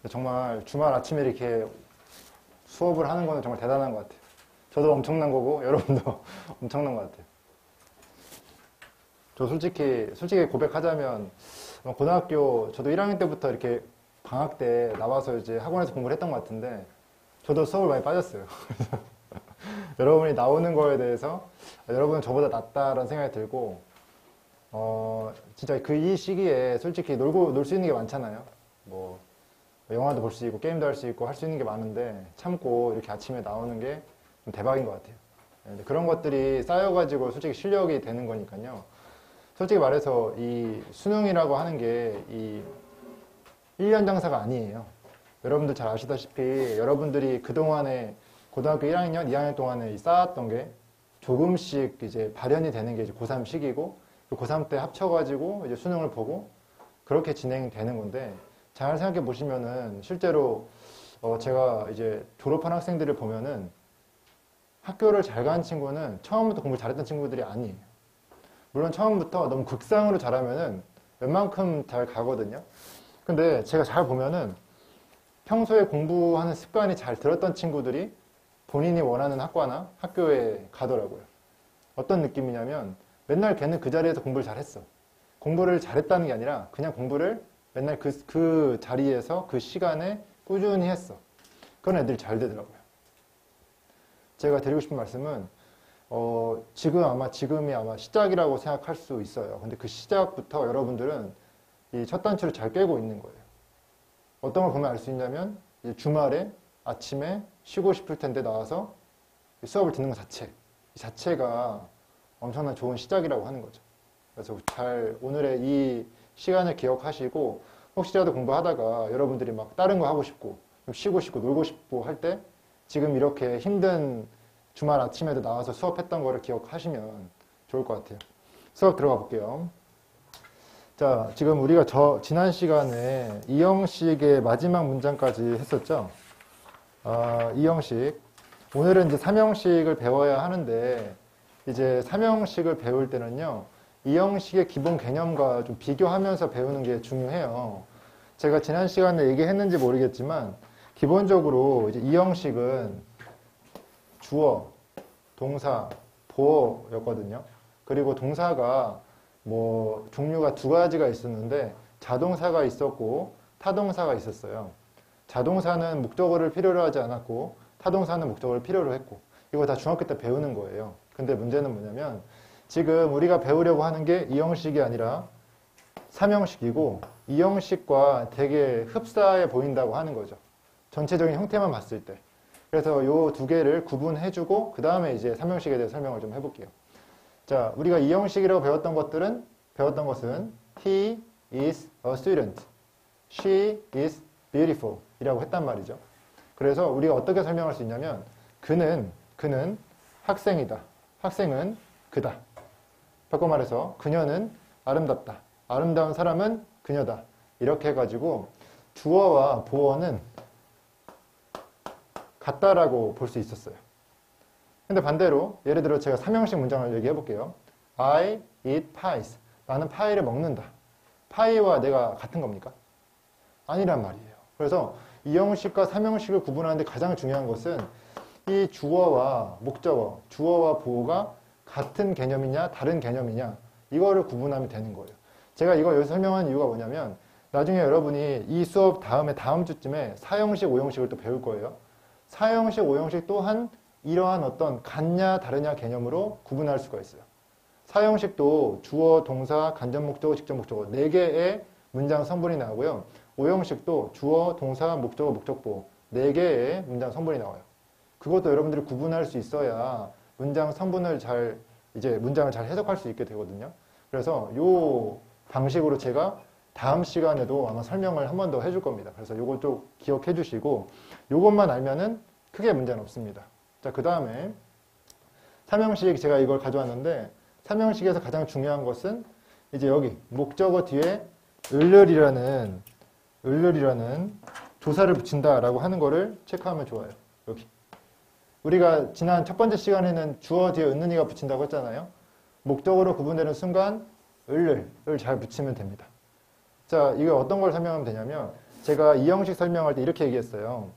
정말 주말 아침에 이렇게 수업을 하는 거는 정말 대단한 것 같아요. 저도 엄청난 거고 여러분도 엄청난 것 같아요. 저 솔직히 고백하자면 고등학교 저도 1학년 때부터 이렇게 방학 때 나와서 이제 학원에서 공부를 했던 것 같은데 저도 수업을 많이 빠졌어요. 여러분이 나오는 거에 대해서 여러분은 저보다 낫다라는 생각이 들고 진짜 이 시기에 솔직히 놀 수 있는 게 많잖아요. 뭐 영화도 볼 수 있고 게임도 할 수 있고 할 수 있는 게 많은데 참고 이렇게 아침에 나오는 게 대박인 것 같아요. 그런 것들이 쌓여가지고 솔직히 실력이 되는 거니까요. 솔직히 말해서 이 수능이라고 하는 게 이 1년 장사가 아니에요. 여러분들 잘 아시다시피 여러분들이 그동안에 고등학교 1학년, 2학년 동안에 쌓았던 게 조금씩 이제 발현이 되는 게 이제 고3 시기고 고3 때 합쳐가지고 이제 수능을 보고 그렇게 진행되는 건데 잘 생각해 보시면은 실제로 제가 이제 졸업한 학생들을 보면은 학교를 잘 간 친구는 처음부터 공부를 잘했던 친구들이 아니에요. 물론 처음부터 너무 극상으로 잘하면은 웬만큼 잘 가거든요. 근데 제가 잘 보면은 평소에 공부하는 습관이 잘 들었던 친구들이 본인이 원하는 학과나 학교에 가더라고요. 어떤 느낌이냐면 맨날 걔는 그 자리에서 공부를 잘했어. 공부를 잘했다는 게 아니라 그냥 공부를 맨날 그 자리에서 그 시간에 꾸준히 했어. 그런 애들이 잘 되더라고요. 제가 드리고 싶은 말씀은 지금이 아마 시작이라고 생각할 수 있어요. 근데 그 시작부터 여러분들은 이 첫 단추를 잘 깨고 있는 거예요. 어떤 걸 보면 알 수 있냐면 이제 주말에 아침에 쉬고 싶을 텐데 나와서 수업을 듣는 것 이 자체가 엄청난 좋은 시작이라고 하는 거죠. 그래서 잘 오늘의 이 시간을 기억하시고 혹시라도 공부하다가 여러분들이 막 다른 거 하고 싶고 쉬고 싶고 놀고 싶고 할 때 지금 이렇게 힘든 주말 아침에도 나와서 수업했던 거를 기억하시면 좋을 것 같아요. 수업 들어가 볼게요. 자, 지금 우리가 지난 시간에 이형식의 마지막 문장까지 했었죠. 이형식. 오늘은 이제 삼형식을 배워야 하는데 이제 삼형식을 배울 때는요. 이형식의 기본 개념과 좀 비교하면서 배우는 게 중요해요. 제가 지난 시간에 얘기했는지 모르겠지만 기본적으로 이제 이형식은 주어, 동사, 보어였거든요. 그리고 동사가 뭐 종류가 두 가지가 있었는데 자동사가 있었고 타동사가 있었어요. 자동사는 목적어를 필요로 하지 않았고 타동사는 목적어를 필요로 했고 이거 다 중학교 때 배우는 거예요. 근데 문제는 뭐냐면 지금 우리가 배우려고 하는 게 이형식이 아니라 삼형식이고 이형식과 되게 흡사해 보인다고 하는 거죠. 전체적인 형태만 봤을 때. 그래서 이 두 개를 구분해주고 그 다음에 이제 삼형식에 대해서 설명을 좀 해볼게요. 자, 우리가 이형식이라고 배웠던 것은 He is a student, She is beautiful 이라고 했단 말이죠. 그래서 우리가 어떻게 설명할 수 있냐면 그는 학생이다. 학생은 그다. 바꿔 말해서 그녀는 아름답다. 아름다운 사람은 그녀다. 이렇게 해가지고 주어와 보어는 같다라고 볼 수 있었어요. 근데 반대로 예를 들어 제가 삼형식 문장을 얘기해 볼게요. I eat pies. 나는 파이를 먹는다. 파이와 내가 같은 겁니까? 아니란 말이에요. 그래서 이형식과 삼형식을 구분하는데 가장 중요한 것은 이 주어와 목적어, 주어와 보어가 같은 개념이냐 다른 개념이냐 이거를 구분하면 되는 거예요. 제가 이걸 여기서 설명하는 이유가 뭐냐면 나중에 여러분이 이 수업 다음 주쯤에 사형식, 오형식을 또 배울 거예요. 사형식, 오형식 또한 이러한 어떤 같냐 다르냐 개념으로 구분할 수가 있어요. 사형식도 주어, 동사, 간접 목적어, 직접 목적어 4개의 문장 성분이 나오고요. 오형식도 주어, 동사, 목적어, 목적보 4개의 문장 성분이 나와요. 그것도 여러분들이 구분할 수 있어야 문장 성분을 문장을 잘 해석할 수 있게 되거든요. 그래서 이 방식으로 제가 다음 시간에도 아마 설명을 한 번 더 해줄 겁니다. 그래서 요걸 좀 기억해 주시고 요것만 알면은 크게 문제는 없습니다. 자, 그 다음에 삼형식 제가 이걸 가져왔는데 삼형식에서 가장 중요한 것은 이제 여기 목적어 뒤에 을을이라는 조사를 붙인다라고 하는 거를 체크하면 좋아요. 여기. 우리가 지난 첫 번째 시간에는 주어 뒤에 은는이가 붙인다고 했잖아요. 목적어로 구분되는 순간 을을 잘 붙이면 됩니다. 자, 이게 어떤 걸 설명하면 되냐면 제가 이 형식 설명할 때 이렇게 얘기했어요.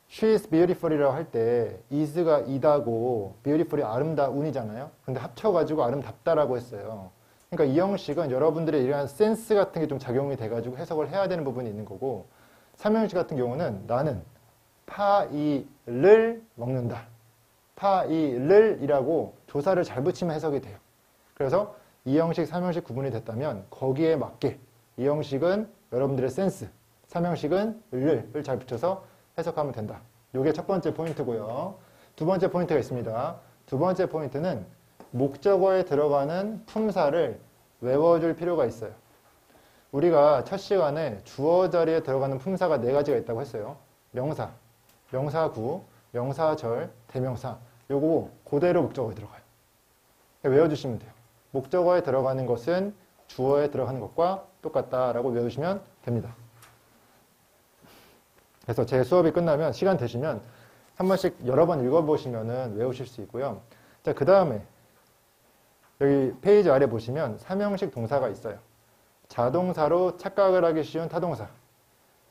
She is beautiful이라고 할 때 is가 이다고 beautiful이 아름다운이잖아요. 근데 합쳐가지고 아름답다라고 했어요. 그러니까 이 형식은 여러분들의 이러한 센스 같은 게 좀 작용이 돼가지고 해석을 해야 되는 부분이 있는 거고, 3형식 같은 경우는 나는 파이를 먹는다. 파이를 이라고 조사를 잘 붙이면 해석이 돼요. 그래서 2형식, 3형식 구분이 됐다면 거기에 맞게 2형식은 여러분들의 센스, 3형식은 을을 잘 붙여서 해석하면 된다. 이게 첫 번째 포인트고요. 두 번째 포인트가 있습니다. 두 번째 포인트는 목적어에 들어가는 품사를 외워줄 필요가 있어요. 우리가 첫 시간에 주어 자리에 들어가는 품사가 4가지가 있다고 했어요. 명사, 명사구, 명사절, 대명사. 요거 그대로 목적어에 들어가요. 외워주시면 돼요. 목적어에 들어가는 것은 주어에 들어가는 것과 똑같다라고 외워주시면 됩니다. 그래서 제 수업이 끝나면 시간 되시면 한 번씩 여러 번 읽어보시면 외우실 수 있고요. 자, 그 다음에 여기 페이지 아래 보시면 3형식 동사가 있어요. 자동사로 착각을 하기 쉬운 타동사.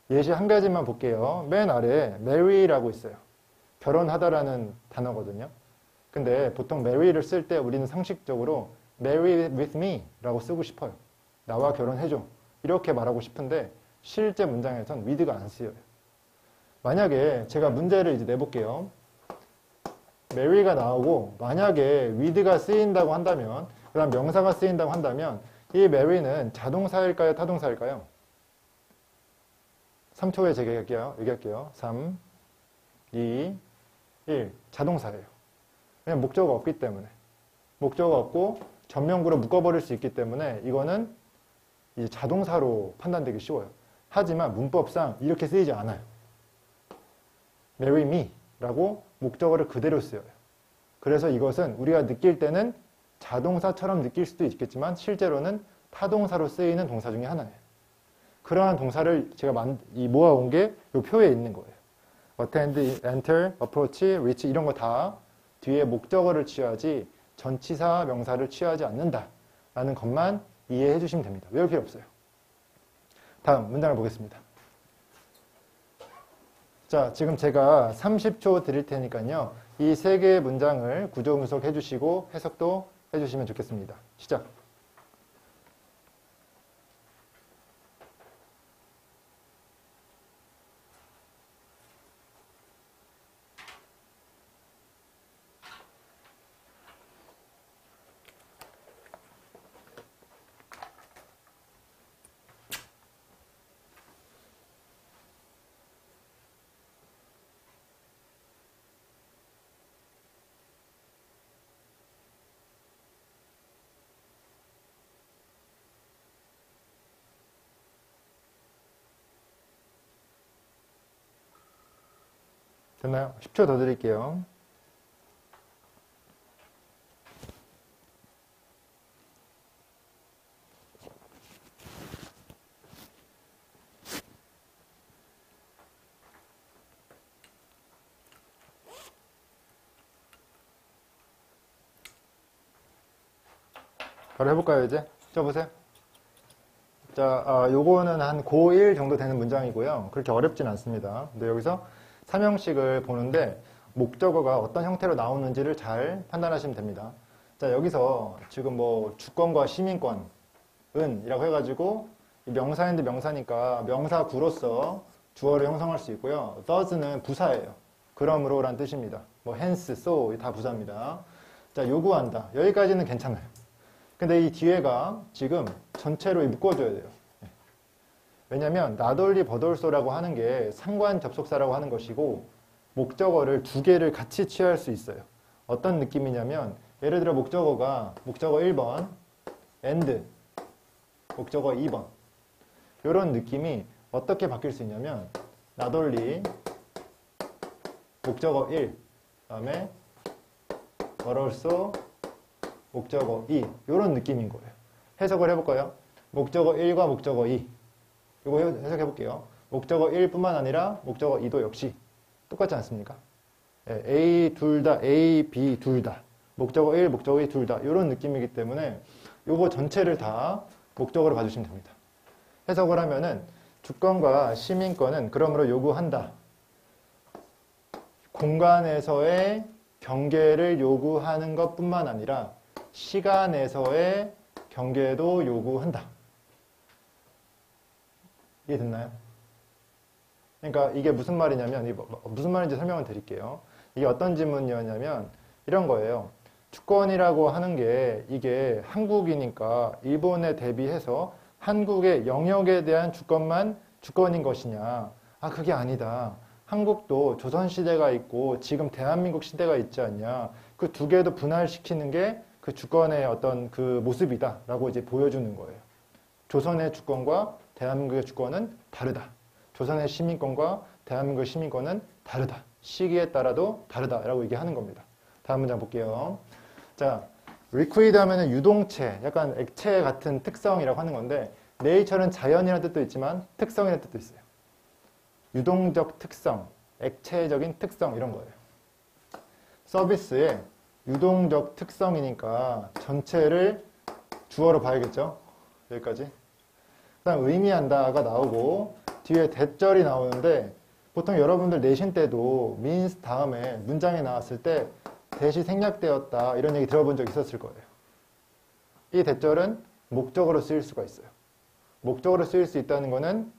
예시 한 가지만 볼게요. 맨 아래에 marry라고 있어요. 결혼하다라는 단어거든요. 근데 보통 marry를 쓸 때 우리는 상식적으로 marry with me 라고 쓰고 싶어요. 나와 결혼해줘. 이렇게 말하고 싶은데 실제 문장에선 with가 안 쓰여요. 만약에 제가 문제를 이제 내볼게요. marry가 나오고 만약에 with가 쓰인다고 한다면, 그 다음 명사가 쓰인다고 한다면 이 marry는 자동사일까요? 타동사일까요? 3초 후에 얘기할게요. 3, 2, 1. 자동사예요. 왜냐면 목적어가 없기 때문에. 목적어가 없고 전명구로 묶어버릴 수 있기 때문에 이거는 이제 자동사로 판단되기 쉬워요. 하지만 문법상 이렇게 쓰이지 않아요. marry me 라고 목적어를 그대로 쓰여요. 그래서 이것은 우리가 느낄 때는 자동사처럼 느낄 수도 있겠지만 실제로는 타동사로 쓰이는 동사 중에 하나예요. 그러한 동사를 제가 모아온 게 이 표에 있는 거예요. attend, enter, approach, reach 이런 거 다 뒤에 목적어를 취하지 전치사, 명사를 취하지 않는다 라는 것만 이해해 주시면 됩니다. 외울 필요 없어요. 다음 문장을 보겠습니다. 자, 지금 제가 30초 드릴 테니까요. 이 3개의 문장을 구조 분석해 주시고 해석도 해 주시면 좋겠습니다. 시작. 됐나요? 10초 더 드릴게요. 바로 해볼까요, 이제? 써보세요. 자, 요거는 한 고1 정도 되는 문장이고요. 그렇게 어렵진 않습니다. 근데 여기서 3형식을 보는데 목적어가 어떤 형태로 나오는지를 잘 판단하시면 됩니다. 자, 여기서 지금 뭐 주권과 시민권은 이라고 해가지고 명사인데 명사니까 명사구로서 주어를 형성할 수 있고요. does는 부사예요. 그러므로 란 뜻입니다. 뭐 hence, so 다 부사입니다. 자, 요구한다. 여기까지는 괜찮아요. 근데 이 뒤에가 지금 전체로 묶어줘야 돼요. 왜냐면 not only but also라고 하는 게 상관 접속사라고 하는 것이고 목적어를 2개를 같이 취할 수 있어요. 어떤 느낌이냐면 예를 들어 목적어가 목적어 1번 and 목적어 2번 이런 느낌이 어떻게 바뀔 수 있냐면 not only 목적어 1 그다음에 but also 목적어 2 이런 느낌인 거예요. 해석을 해볼까요? 목적어 1과 목적어 2 이거 해석해 볼게요. 목적어 1뿐만 아니라 목적어 2도 역시 똑같지 않습니까? A 둘 다, A, B 둘 다. 목적어 1, 목적어 2 둘 다. 이런 느낌이기 때문에 요거 전체를 다 목적으로 봐주시면 됩니다. 해석을 하면은 주권과 시민권은 그러므로 요구한다. 공간에서의 경계를 요구하는 것뿐만 아니라 시간에서의 경계도 요구한다. 이해됐나요? 그러니까 이게 무슨 말이냐면, 무슨 말인지 설명을 드릴게요. 이게 어떤 지문이었냐면 이런 거예요. 주권이라고 하는 게 이게 한국이니까 일본에 대비해서 한국의 영역에 대한 주권만 주권인 것이냐. 아, 그게 아니다. 한국도 조선시대가 있고 지금 대한민국 시대가 있지 않냐. 그 두 개도 분할시키는 게 그 주권의 어떤 그 모습이다 라고 이제 보여주는 거예요. 조선의 주권과 대한민국의 주권은 다르다. 조선의 시민권과 대한민국의 시민권은 다르다. 시기에 따라도 다르다라고 얘기하는 겁니다. 다음 문장 볼게요. 자, liquid 하면은 유동체, 약간 액체 같은 특성이라고 하는 건데 nature는 자연이라는 뜻도 있지만 특성이라는 뜻도 있어요. 유동적 특성, 액체적인 특성 이런 거예요. 서비스의 유동적 특성이니까 전체를 주어로 봐야겠죠. 여기까지. 그다음 의미한다가 나오고 뒤에 대절이 나오는데 보통 여러분들 내신 때도 means 다음에 문장에 나왔을 때 대시 생략되었다 이런 얘기 들어본 적 있었을 거예요. 이 대절은 목적어로 쓰일 수가 있어요. 목적어로 쓰일 수 있다는 거는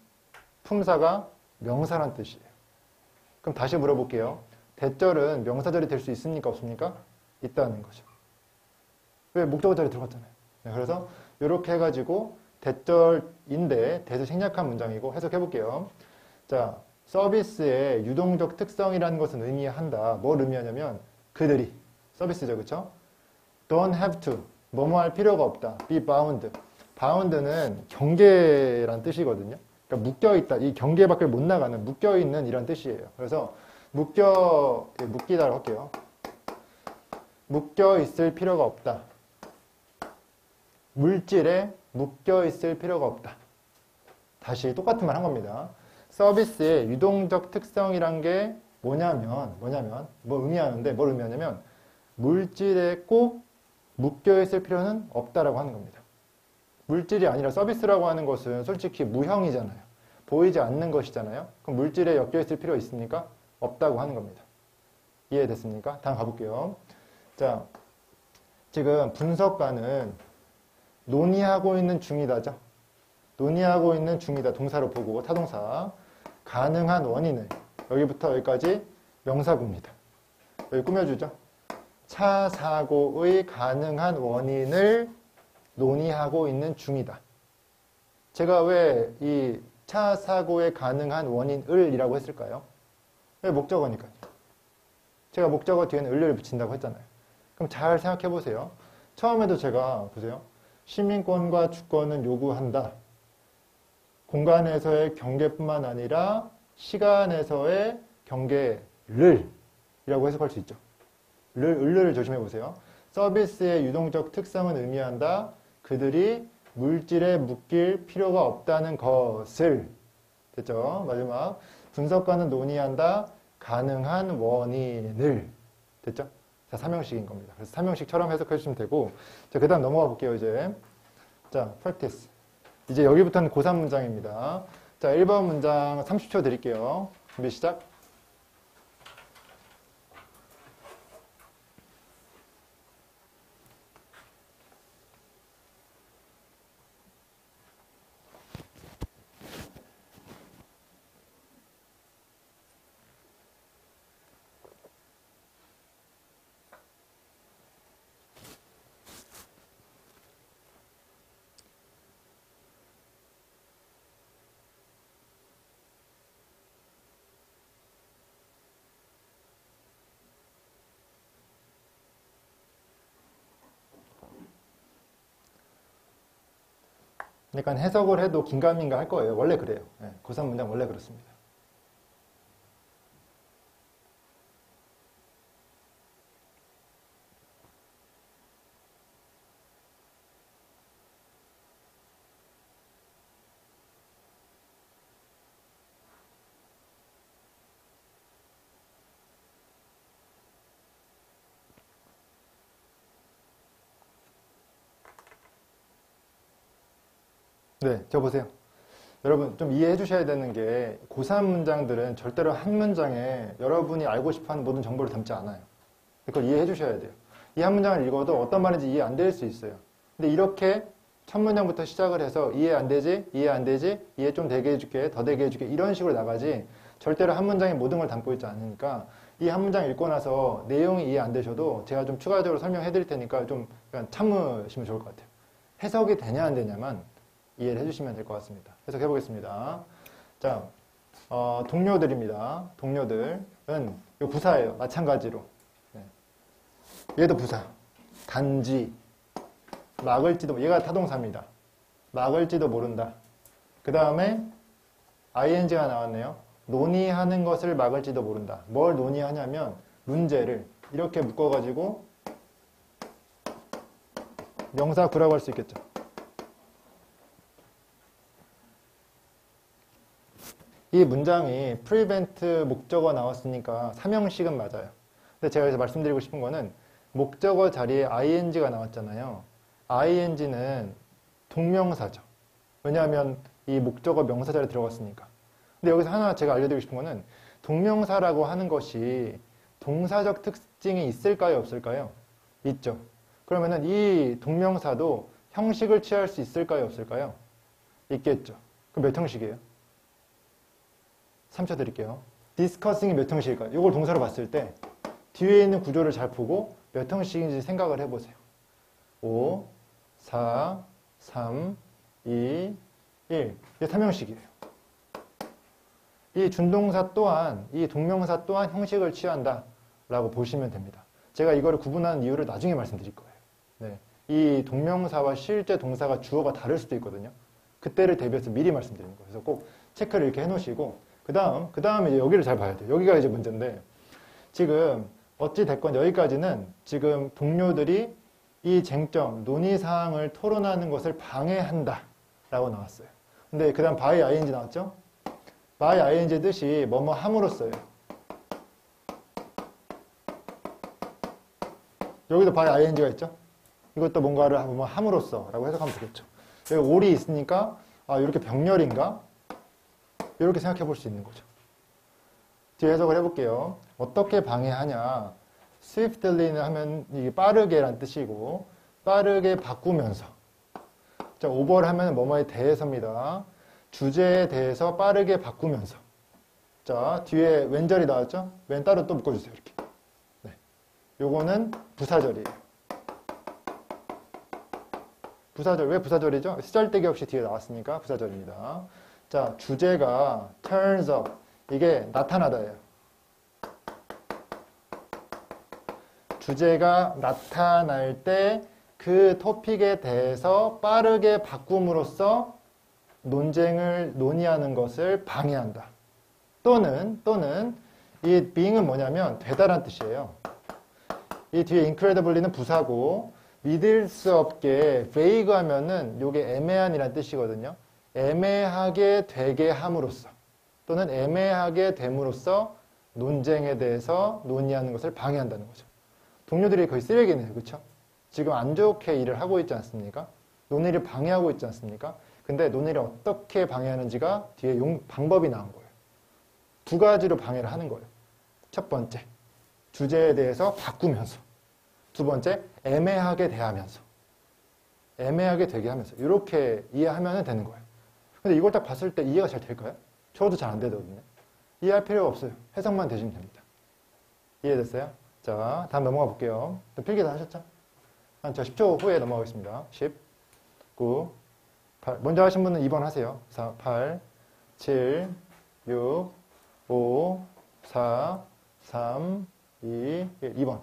품사가 명사란 뜻이에요. 그럼 다시 물어볼게요. 대절은 명사절이 될 수 있습니까? 없습니까? 있다는 거죠. 왜 목적어 자리 들어갔잖아요. 네, 그래서 이렇게 해가지고 대절인데 대시 생략한 문장이고 해석해 볼게요. 자, 서비스의 유동적 특성이라는 것은 의미한다. 뭘 의미하냐면 그들이 서비스죠, 그렇죠? Don't have to 뭐뭐 할 필요가 없다. Be bound. bound는 경계란 뜻이거든요. 그러니까 묶여 있다. 이 경계 밖을 못 나가는 묶여 있는 이런 뜻이에요. 그래서 묶이다라고 할게요. 묶여 있을 필요가 없다. 물질에 묶여 있을 필요가 없다. 다시 똑같은 말 한 겁니다. 서비스의 유동적 특성이란 게 뭐냐면 뭐 의미하는데 뭘 의미하냐면 물질에 꼭 묶여 있을 필요는 없다라고 하는 겁니다. 물질이 아니라 서비스라고 하는 것은 솔직히 무형이잖아요. 보이지 않는 것이잖아요. 그럼 물질에 엮여 있을 필요 있습니까? 없다고 하는 겁니다. 이해됐습니까? 다음 가볼게요. 자, 지금 분석가는 논의하고 있는 중이다죠. 논의하고 있는 중이다. 동사로 보고 타동사. 가능한 원인을 여기부터 여기까지 명사구입니다. 여기 꾸며주죠. 차 사고의 가능한 원인을 논의하고 있는 중이다. 제가 왜 이 차 사고의 가능한 원인을 이라고 했을까요? 왜 목적어니까요. 제가 목적어 뒤에는 을을 붙인다고 했잖아요. 그럼 잘 생각해 보세요. 처음에도 제가 보세요. 시민권과 주권은 요구한다. 공간에서의 경계뿐만 아니라 시간에서의 경계를 이라고 해석할 수 있죠. 을을 조심해 보세요. 서비스의 유동적 특성은 의미한다. 그들이 물질에 묶일 필요가 없다는 것을. 됐죠? 마지막. 분석가는 논의한다. 가능한 원인을. 됐죠? 자, 3형식인 겁니다. 그래서 3형식처럼 해석해 주시면 되고. 자, 그 다음 넘어가 볼게요, 이제. 자, practice. 이제 여기부터는 고3 문장입니다. 자, 1번 문장 30초 드릴게요. 준비 시작. 그러니까 해석을 해도 긴가민가 할 거예요. 원래 그래요. 네, 고3 문장 원래 그렇습니다. 네, 저 보세요. 여러분 좀 이해해 주셔야 되는 게 고3 문장들은 절대로 한 문장에 여러분이 알고 싶어하는 모든 정보를 담지 않아요. 그걸 이해해 주셔야 돼요. 이 한 문장을 읽어도 어떤 말인지 이해 안 될 수 있어요. 근데 이렇게 첫 문장부터 시작을 해서 이해 안 되지, 이해 안 되지, 이해 좀 되게 해줄게, 더 되게 해줄게 이런 식으로 나가지 절대로 한 문장에 모든 걸 담고 있지 않으니까 이 한 문장 읽고 나서 내용이 이해 안 되셔도 제가 좀 추가적으로 설명해 드릴 테니까 좀 참으시면 좋을 것 같아요. 해석이 되냐 안 되냐만 이해를 해주시면 될 것 같습니다. 해석해 보겠습니다. 자, 동료들입니다. 동료들은 이 부사예요. 마찬가지로. 네. 얘도 부사. 단지, 막을지도, 얘가 타동사입니다. 막을지도 모른다. 그 다음에 ing가 나왔네요. 논의하는 것을 막을지도 모른다. 뭘 논의하냐면 문제를 이렇게 묶어가지고 명사 구라고 할 수 있겠죠. 이 문장이 prevent 목적어 나왔으니까 삼형식은 맞아요. 근데 제가 여기서 말씀드리고 싶은 거는 목적어 자리에 ing가 나왔잖아요. ing는 동명사죠. 왜냐하면 이 목적어 명사 자리에 들어갔으니까. 근데 여기서 하나 제가 알려드리고 싶은 거는 동명사라고 하는 것이 동사적 특징이 있을까요? 없을까요? 있죠. 그러면은 이 동명사도 형식을 취할 수 있을까요? 없을까요? 있겠죠. 그럼 몇 형식이에요? 3초 드릴게요. discussing이 몇 형식일까요? 이걸 동사로 봤을 때 뒤에 있는 구조를 잘 보고 몇 형식인지 생각을 해보세요. 5, 4, 3, 2, 1. 이게 3형식이에요. 이 준동사 또한, 이 동명사 또한 형식을 취한다 라고 보시면 됩니다. 제가 이거를 구분하는 이유를 나중에 말씀드릴 거예요. 네. 이 동명사와 실제 동사가 주어가 다를 수도 있거든요. 그때를 대비해서 미리 말씀드리는 거예요. 그래서 꼭 체크를 이렇게 해놓으시고 그 다음에 이제 여기를 잘 봐야 돼요. 여기가 이제 문제인데 지금 어찌됐건 여기까지는 지금 동료들이 이 쟁점, 논의사항을 토론하는 것을 방해한다 라고 나왔어요. 근데 그 다음 by ing 나왔죠? by ing의 뜻이 뭐뭐 함으로써요. 여기도 by ing가 있죠? 이것도 뭔가를 뭐 함으로써 라고 해석하면 되겠죠. 여기 all이 있으니까 아 이렇게 병렬인가? 이렇게 생각해 볼 수 있는 거죠. 뒤에 해석을 해볼게요. 어떻게 방해하냐? swiftly는 하면 이게 빠르게란 뜻이고 빠르게 바꾸면서 자, over를 하면 뭐뭐에 대해서입니다. 주제에 대해서 빠르게 바꾸면서 자, 뒤에 왼절이 나왔죠? 왼 따로 또 묶어주세요. 이렇게. 네. 요거는 부사절이에요. 부사절, 왜 부사절이죠? 쓰잘데기 없이 뒤에 나왔으니까 부사절입니다. 자, 주제가 turns up. 이게 나타나다예요. 주제가 나타날 때 그 토픽에 대해서 빠르게 바꿈으로써 논쟁을 논의하는 것을 방해한다. 또는 이 being은 뭐냐면 되다란 뜻이에요. 이 뒤에 incredibly는 부사고 믿을 수 없게 vague 하면은 요게 애매한이란 뜻이거든요. 애매하게 되게 함으로써 또는 애매하게 됨으로써 논쟁에 대해서 논의하는 것을 방해한다는 거죠. 동료들이 거의 쓰레기네요. 그렇죠? 지금 안 좋게 일을 하고 있지 않습니까? 논의를 방해하고 있지 않습니까? 근데 논의를 어떻게 방해하는지가 뒤에 방법이 나온 거예요. 두 가지로 방해를 하는 거예요. 첫 번째, 주제에 대해서 바꾸면서. 두 번째, 애매하게 대하면서. 애매하게 되게 하면서. 이렇게 이해하면 되는 거예요. 근데 이걸 딱 봤을 때 이해가 잘 될까요? 저도 잘 안 되거든요. 이해할 필요가 없어요. 해석만 되시면 됩니다. 이해됐어요? 자, 다음 넘어가 볼게요. 필기 다 하셨죠? 한 10초 후에 넘어가겠습니다. 10, 9, 8. 먼저 하신 분은 2번 하세요. 4, 8, 7, 6, 5, 4, 3, 2, 1. 2번.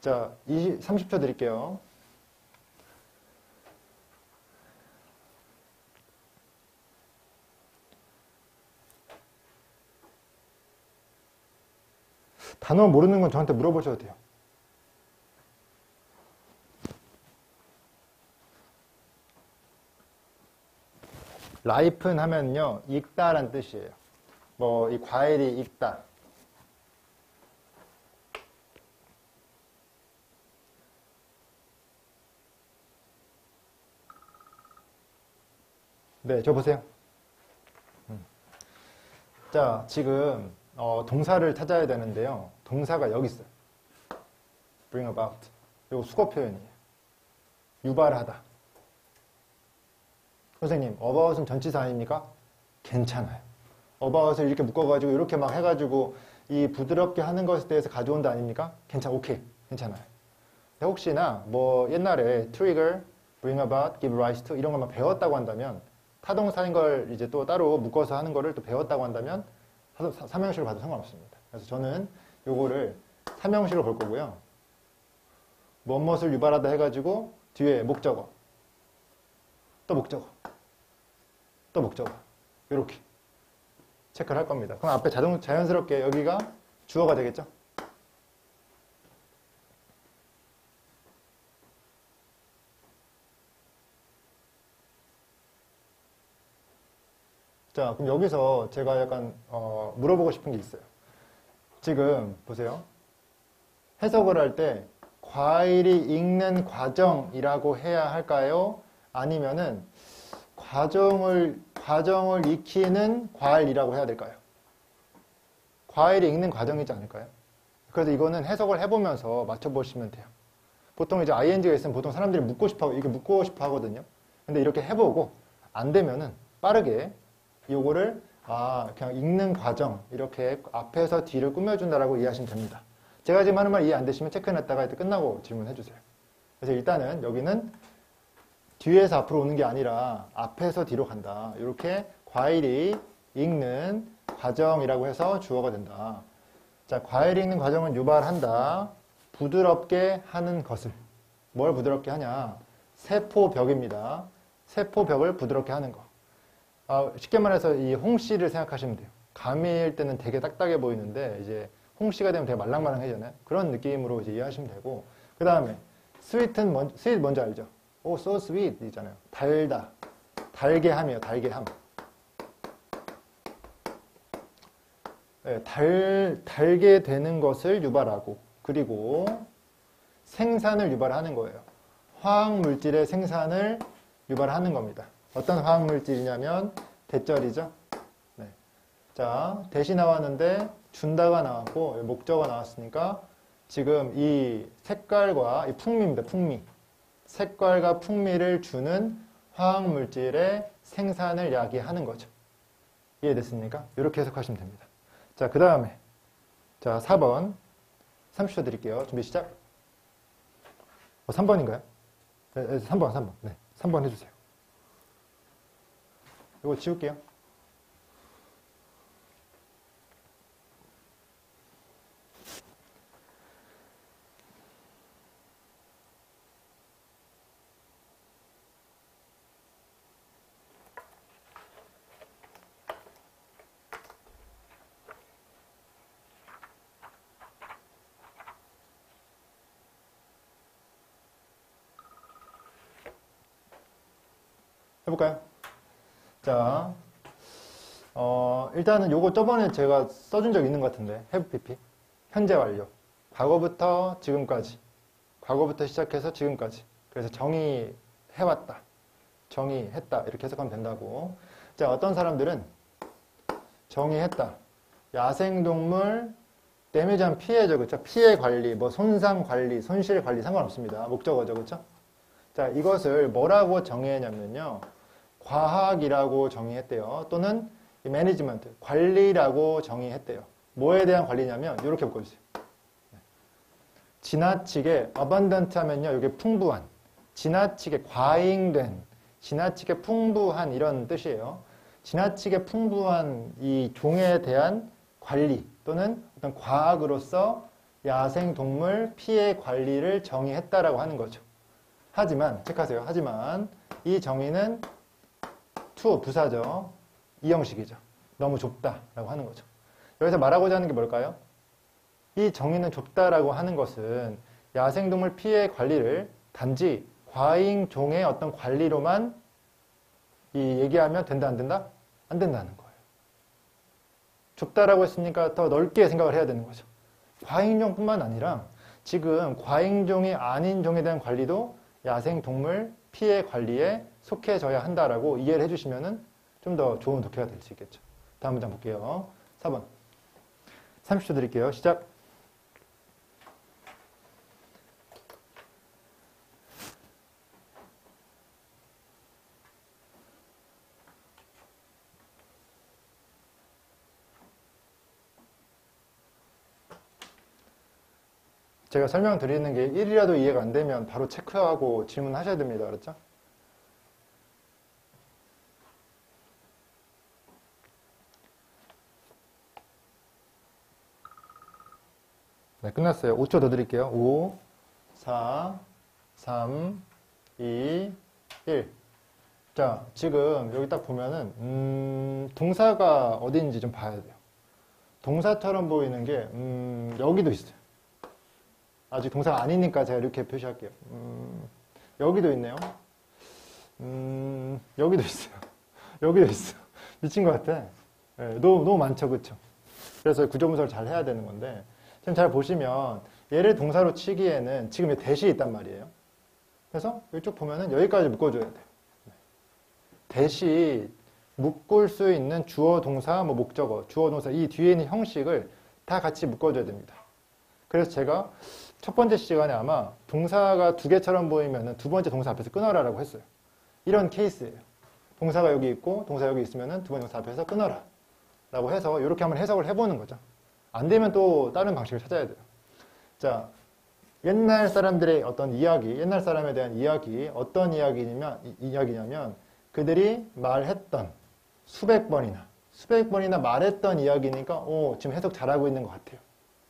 자, 30초 드릴게요. 단어 모르는 건 저한테 물어보셔도 돼요. 라이픈 하면요, 익다란 뜻이에요. 뭐, 이 과일이 익다. 네, 저 보세요. 자, 지금 동사를 찾아야 되는데요. 동사가 여기 있어요. bring about. 이거 수거 표현이에요. 유발하다. 선생님, about은 전치사 아닙니까? 괜찮아요. about을 이렇게 묶어가지고 이렇게 막 해가지고 이 부드럽게 하는 것에 대해서 가져온다 아닙니까? 오케이. 괜찮아요. 혹시나 뭐 옛날에 trigger, bring about, give rise to 이런 것만 배웠다고 한다면 타동사인 걸 이제 또 따로 묶어서 하는 거를 또 배웠다고 한다면 삼형식으로 봐도 상관없습니다. 그래서 저는 요거를 삼형식으로 볼 거고요. 무엇을 유발하다 해가지고 뒤에 목적어, 또 목적어, 또 목적어 이렇게 체크를 할 겁니다. 그럼 앞에 자연스럽게 여기가 주어가 되겠죠? 자, 그럼 여기서 제가 약간 물어보고 싶은 게 있어요. 지금 보세요. 해석을 할 때 과일이 익는 과정이라고 해야 할까요? 아니면은 과정을 익히는 과일이라고 해야 될까요? 과일이 익는 과정이지 않을까요? 그래서 이거는 해석을 해보면서 맞춰보시면 돼요. 보통 이제 ing가 있으면 보통 사람들이 이게 묻고 싶어 하거든요. 근데 이렇게 해보고 안 되면은 빠르게 요거를 그냥 읽는 과정 이렇게 앞에서 뒤를 꾸며준다라고 이해하시면 됩니다. 제가 지금 하는 말 이해 안 되시면 체크해놨다가 이제 끝나고 질문해주세요. 그래서 일단은 여기는 뒤에서 앞으로 오는 게 아니라 앞에서 뒤로 간다. 이렇게 과일이 익는 과정이라고 해서 주어가 된다. 자, 과일이 익는 과정을 유발한다. 부드럽게 하는 것을. 뭘 부드럽게 하냐? 세포벽입니다. 세포벽을 부드럽게 하는 거. 쉽게 말해서 이 홍씨를 생각하시면 돼요. 감일 때는 되게 딱딱해 보이는데 이제 홍씨가 되면 되게 말랑말랑해지잖아요. 그런 느낌으로 이제 이해하시면 되고, 그 다음에 스윗 뭔지 알죠? so sweet 이잖아요. 달다, 달게함이에요. 달게함. 네, 달게 되는 것을 유발하고, 그리고 생산을 유발하는 거예요. 화학물질의 생산을 유발하는 겁니다. 어떤 화학물질이냐면 대절이죠. 네. 자, 대시 나왔는데 준다가 나왔고 목적어가 나왔으니까 지금 이 색깔과 이 풍미입니다. 풍미. 색깔과 풍미를 주는 화학물질의 생산을 야기하는 거죠. 이해됐습니까? 이렇게 해석하시면 됩니다. 자, 그 다음에 자 4번 30초 드릴게요. 준비 시작. 3번인가요? 네, 3번. 네, 3번 해주세요. 이거 지울게요. 해볼까요? 자, 일단은 요거 저번에 제가 써준 적 있는 것 같은데, have pp. 현재 완료. 과거부터 지금까지. 과거부터 시작해서 지금까지. 그래서 정의해왔다. 정의했다. 이렇게 해석하면 된다고. 자, 어떤 사람들은 정의했다. 야생동물 데미지한 피해죠. 그쵸? 피해 관리, 뭐 손상 관리, 손실 관리 상관없습니다. 목적어죠. 그쵸? 자, 이것을 뭐라고 정의했냐면요. 과학이라고 정의했대요. 또는 매니지먼트, 관리라고 정의했대요. 뭐에 대한 관리냐면 이렇게 묶어주세요. 지나치게 abundant 하면요. 이게 풍부한, 지나치게 과잉된, 지나치게 풍부한 이런 뜻이에요. 지나치게 풍부한 이 종에 대한 관리 또는 어떤 과학으로서 야생동물 피해 관리를 정의했다라고 하는 거죠. 하지만 체크하세요. 하지만 이 정의는 to 부사죠. 이 형식이죠. 너무 좁다라고 하는 거죠. 여기서 말하고자 하는 게 뭘까요? 이 정의는 좁다라고 하는 것은 야생동물 피해 관리를 단지 과잉종의 어떤 관리로만 얘기하면 된다 안 된다? 안 된다는 거예요. 좁다라고 했으니까 더 넓게 생각을 해야 되는 거죠. 과잉종뿐만 아니라 지금 과잉종이 아닌 종에 대한 관리도 야생동물 피해 관리에 속해져야 한다라고 이해를 해주시면은 좀 더 좋은 독해가 될 수 있겠죠. 다음 문장 볼게요. 4번. 30초 드릴게요. 시작. 제가 설명드리는 게 1이라도 이해가 안 되면 바로 체크하고 질문하셔야 됩니다. 알았죠? 네, 끝났어요. 5초 더 드릴게요. 5, 4, 3, 2, 1. 자, 지금 여기 딱 보면은, 동사가 어딘지 좀 봐야 돼요. 동사처럼 보이는 게, 여기도 있어요. 아직 동사가 아니니까 제가 이렇게 표시할게요. 여기도 있네요. 여기도 있어요. 여기도 있어. 미친 것 같아. 네, 너무 많죠, 그쵸? 그래서 구조분석을 잘 해야 되는 건데, 지금 잘 보시면, 얘를 동사로 치기에는 지금 대시 있단 말이에요. 그래서 이쪽 보면은 여기까지 묶어줘야 돼요. 대시 묶을 수 있는 주어, 동사, 뭐 목적어, 주어, 동사, 이 뒤에 있는 형식을 다 같이 묶어줘야 됩니다. 그래서 제가 첫 번째 시간에 아마 동사가 두 개처럼 보이면은 두 번째 동사 앞에서 끊어라라고 했어요. 이런 케이스예요. 동사가 여기 있고 동사 여기 있으면은 두 번째 동사 앞에서 끊어라 라고 해서 이렇게 한번 해석을 해보는 거죠. 안 되면 또 다른 방식을 찾아야 돼요. 자, 옛날 사람들의 어떤 이야기, 옛날 사람에 대한 이야기, 어떤 이야기냐면 그들이 말했던 수백 번이나 말했던 이야기니까 지금 해석 잘하고 있는 것 같아요.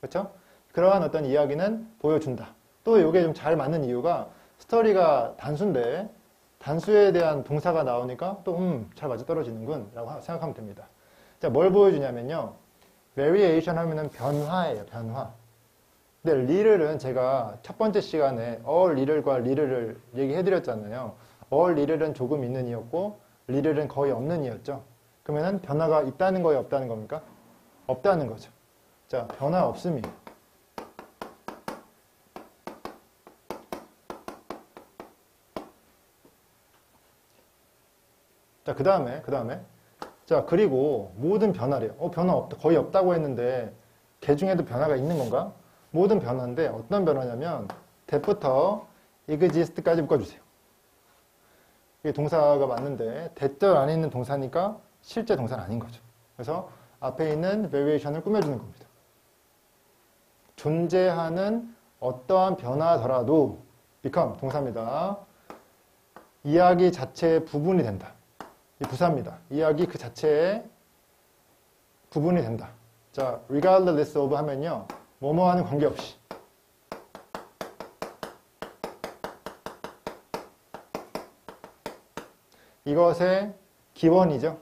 그렇죠? 그러한 어떤 이야기는 보여준다. 또 이게 좀 잘 맞는 이유가 스토리가 단수인데 단수에 대한 동사가 나오니까 또 잘 맞아떨어지는군 라고 생각하면 됩니다. 자, 뭘 보여주냐면요. variation 하면은 변화예요. 변화. 근데 little은 제가 첫 번째 시간에 all little과 little를 얘기해드렸잖아요. all little은 조금 있는 이였고 little은 거의 없는 이였죠. 그러면은 변화가 있다는 거예요? 없다는 겁니까? 없다는 거죠. 자, 변화 없음이에요. 자, 그 다음에. 자, 그리고 모든 변화래요. 변화 없다. 거의 없다고 했는데, 걔 중에도 변화가 있는 건가? 모든 변화인데, 어떤 변화냐면, that부터 exist까지 묶어주세요. 이게 동사가 맞는데, that절 안에 있는 동사니까 실제 동사는 아닌 거죠. 그래서 앞에 있는 variation을 꾸며주는 겁니다. 존재하는 어떠한 변화더라도, become 동사입니다. 이야기 자체의 부분이 된다. 이 부사입니다. 이야기 그 자체의 부분이 된다. 자, regardless of 하면요. 뭐뭐하는 관계없이. 이것의 기원이죠.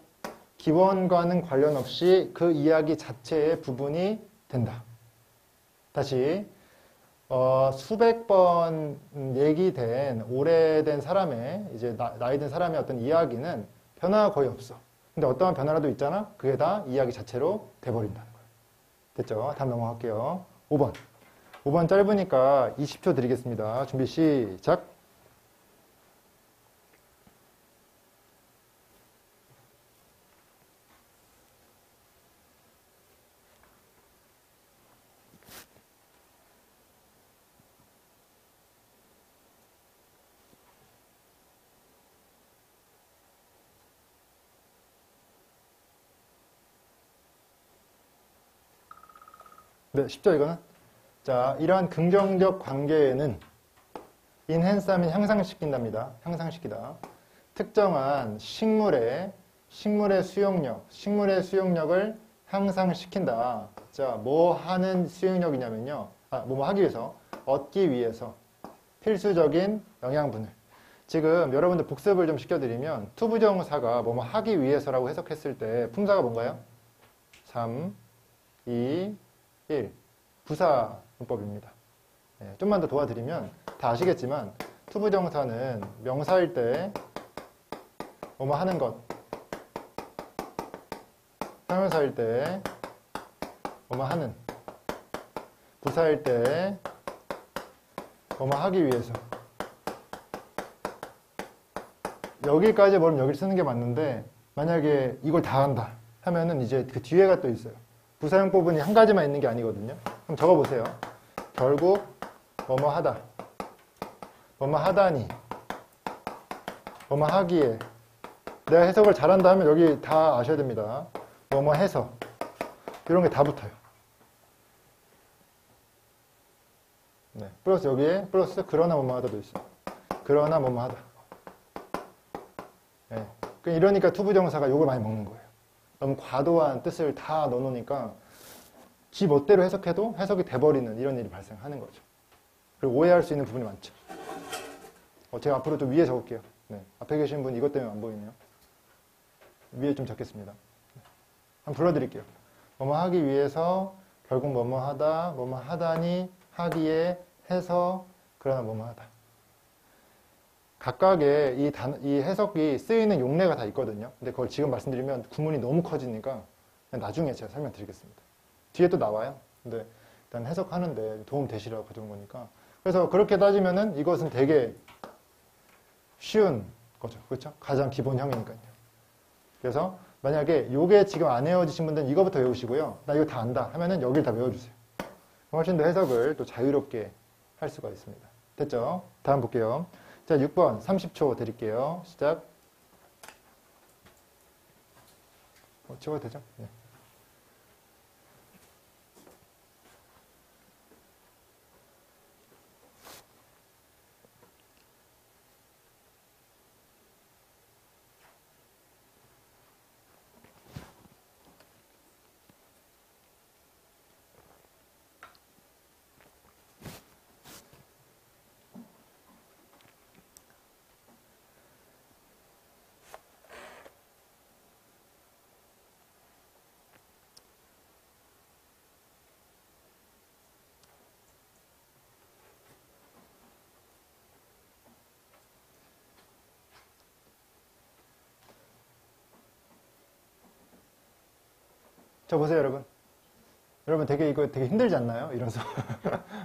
기원과는 관련 없이 그 이야기 자체의 부분이 된다. 다시 수백 번 얘기된 오래된 사람의 이제 나이 든 사람의 어떤 이야기는 변화가 거의 없어. 근데 어떠한 변화라도 있잖아? 그게 다 이야기 자체로 돼버린다는 거예요. 됐죠? 다음 넘어갈게요. 5번. 5번 짧으니까 20초 드리겠습니다. 준비 시작. 네, 쉽죠, 이거는? 자, 이러한 긍정적 관계에는 enhance 하면 향상시킨답니다. 향상시키다. 특정한 식물의 수용력을 향상시킨다. 자, 뭐 하는 수용력이냐면요. 뭐 하기 위해서, 얻기 위해서 필수적인 영양분을. 지금 여러분들 복습을 좀 시켜드리면 투부정사가 뭐뭐 하기 위해서라고 해석했을 때 품사가 뭔가요? 3, 2, 1. 부사 문법입니다. 네, 좀만 더 도와드리면 다 아시겠지만 투부정사는 명사일 때 뭐뭐 하는 것, 형용사일 때 뭐뭐 하는, 부사일 때 뭐뭐 하기 위해서 여기까지 모르면 여기를 쓰는 게 맞는데 만약에 이걸 다 한다 하면은 이제 그 뒤에가 또 있어요. 부사용법은 한 가지만 있는 게 아니거든요. 그럼 적어보세요. 결국 뭐뭐 하다, 뭐뭐 하다니, 뭐뭐 하기에. 내가 해석을 잘한다 하면 여기 다 아셔야 됩니다. 뭐뭐 해서 이런 게 다 붙어요. 네, 플러스 여기에 플러스 그러나 뭐뭐 하다도 있어요. 그러나 뭐뭐 하다. 네, 이러니까 투부정사가 욕을 많이 먹는 거예요. 너무 과도한 뜻을 다 넣어놓으니까 지 멋대로 해석해도 해석이 돼버리는 이런 일이 발생하는 거죠. 그리고 오해할 수 있는 부분이 많죠. 제가 앞으로 좀 위에 적을게요. 네, 앞에 계신 분 이것 때문에 안 보이네요. 위에 좀 적겠습니다. 네, 한번 불러드릴게요. 뭐뭐 하기 위해서, 결국 뭐뭐 하다, 뭐뭐 하다니, 하기에, 해서, 그러나 뭐뭐 하다. 각각의 이 해석이 쓰이는 용례가 다 있거든요. 근데 그걸 지금 말씀드리면 구문이 너무 커지니까 나중에 제가 설명드리겠습니다. 뒤에 또 나와요. 근데 일단 해석하는데 도움 되시라고 가져온 거니까. 그래서 그렇게 따지면은 이것은 되게 쉬운 거죠. 그렇죠? 가장 기본형이니까요. 그래서 만약에 요게 지금 안 외워지신 분들은 이거부터 외우시고요. 나 이거 다 안다 하면은 여길 다 외워주세요. 훨씬 더 해석을 또 자유롭게 할 수가 있습니다. 됐죠? 다음 볼게요. 자, 6번 30초 드릴게요. 시작. 찍어도 되죠? 네. 자, 보세요, 여러분. 여러분 이거 되게 힘들지 않나요? 이런서.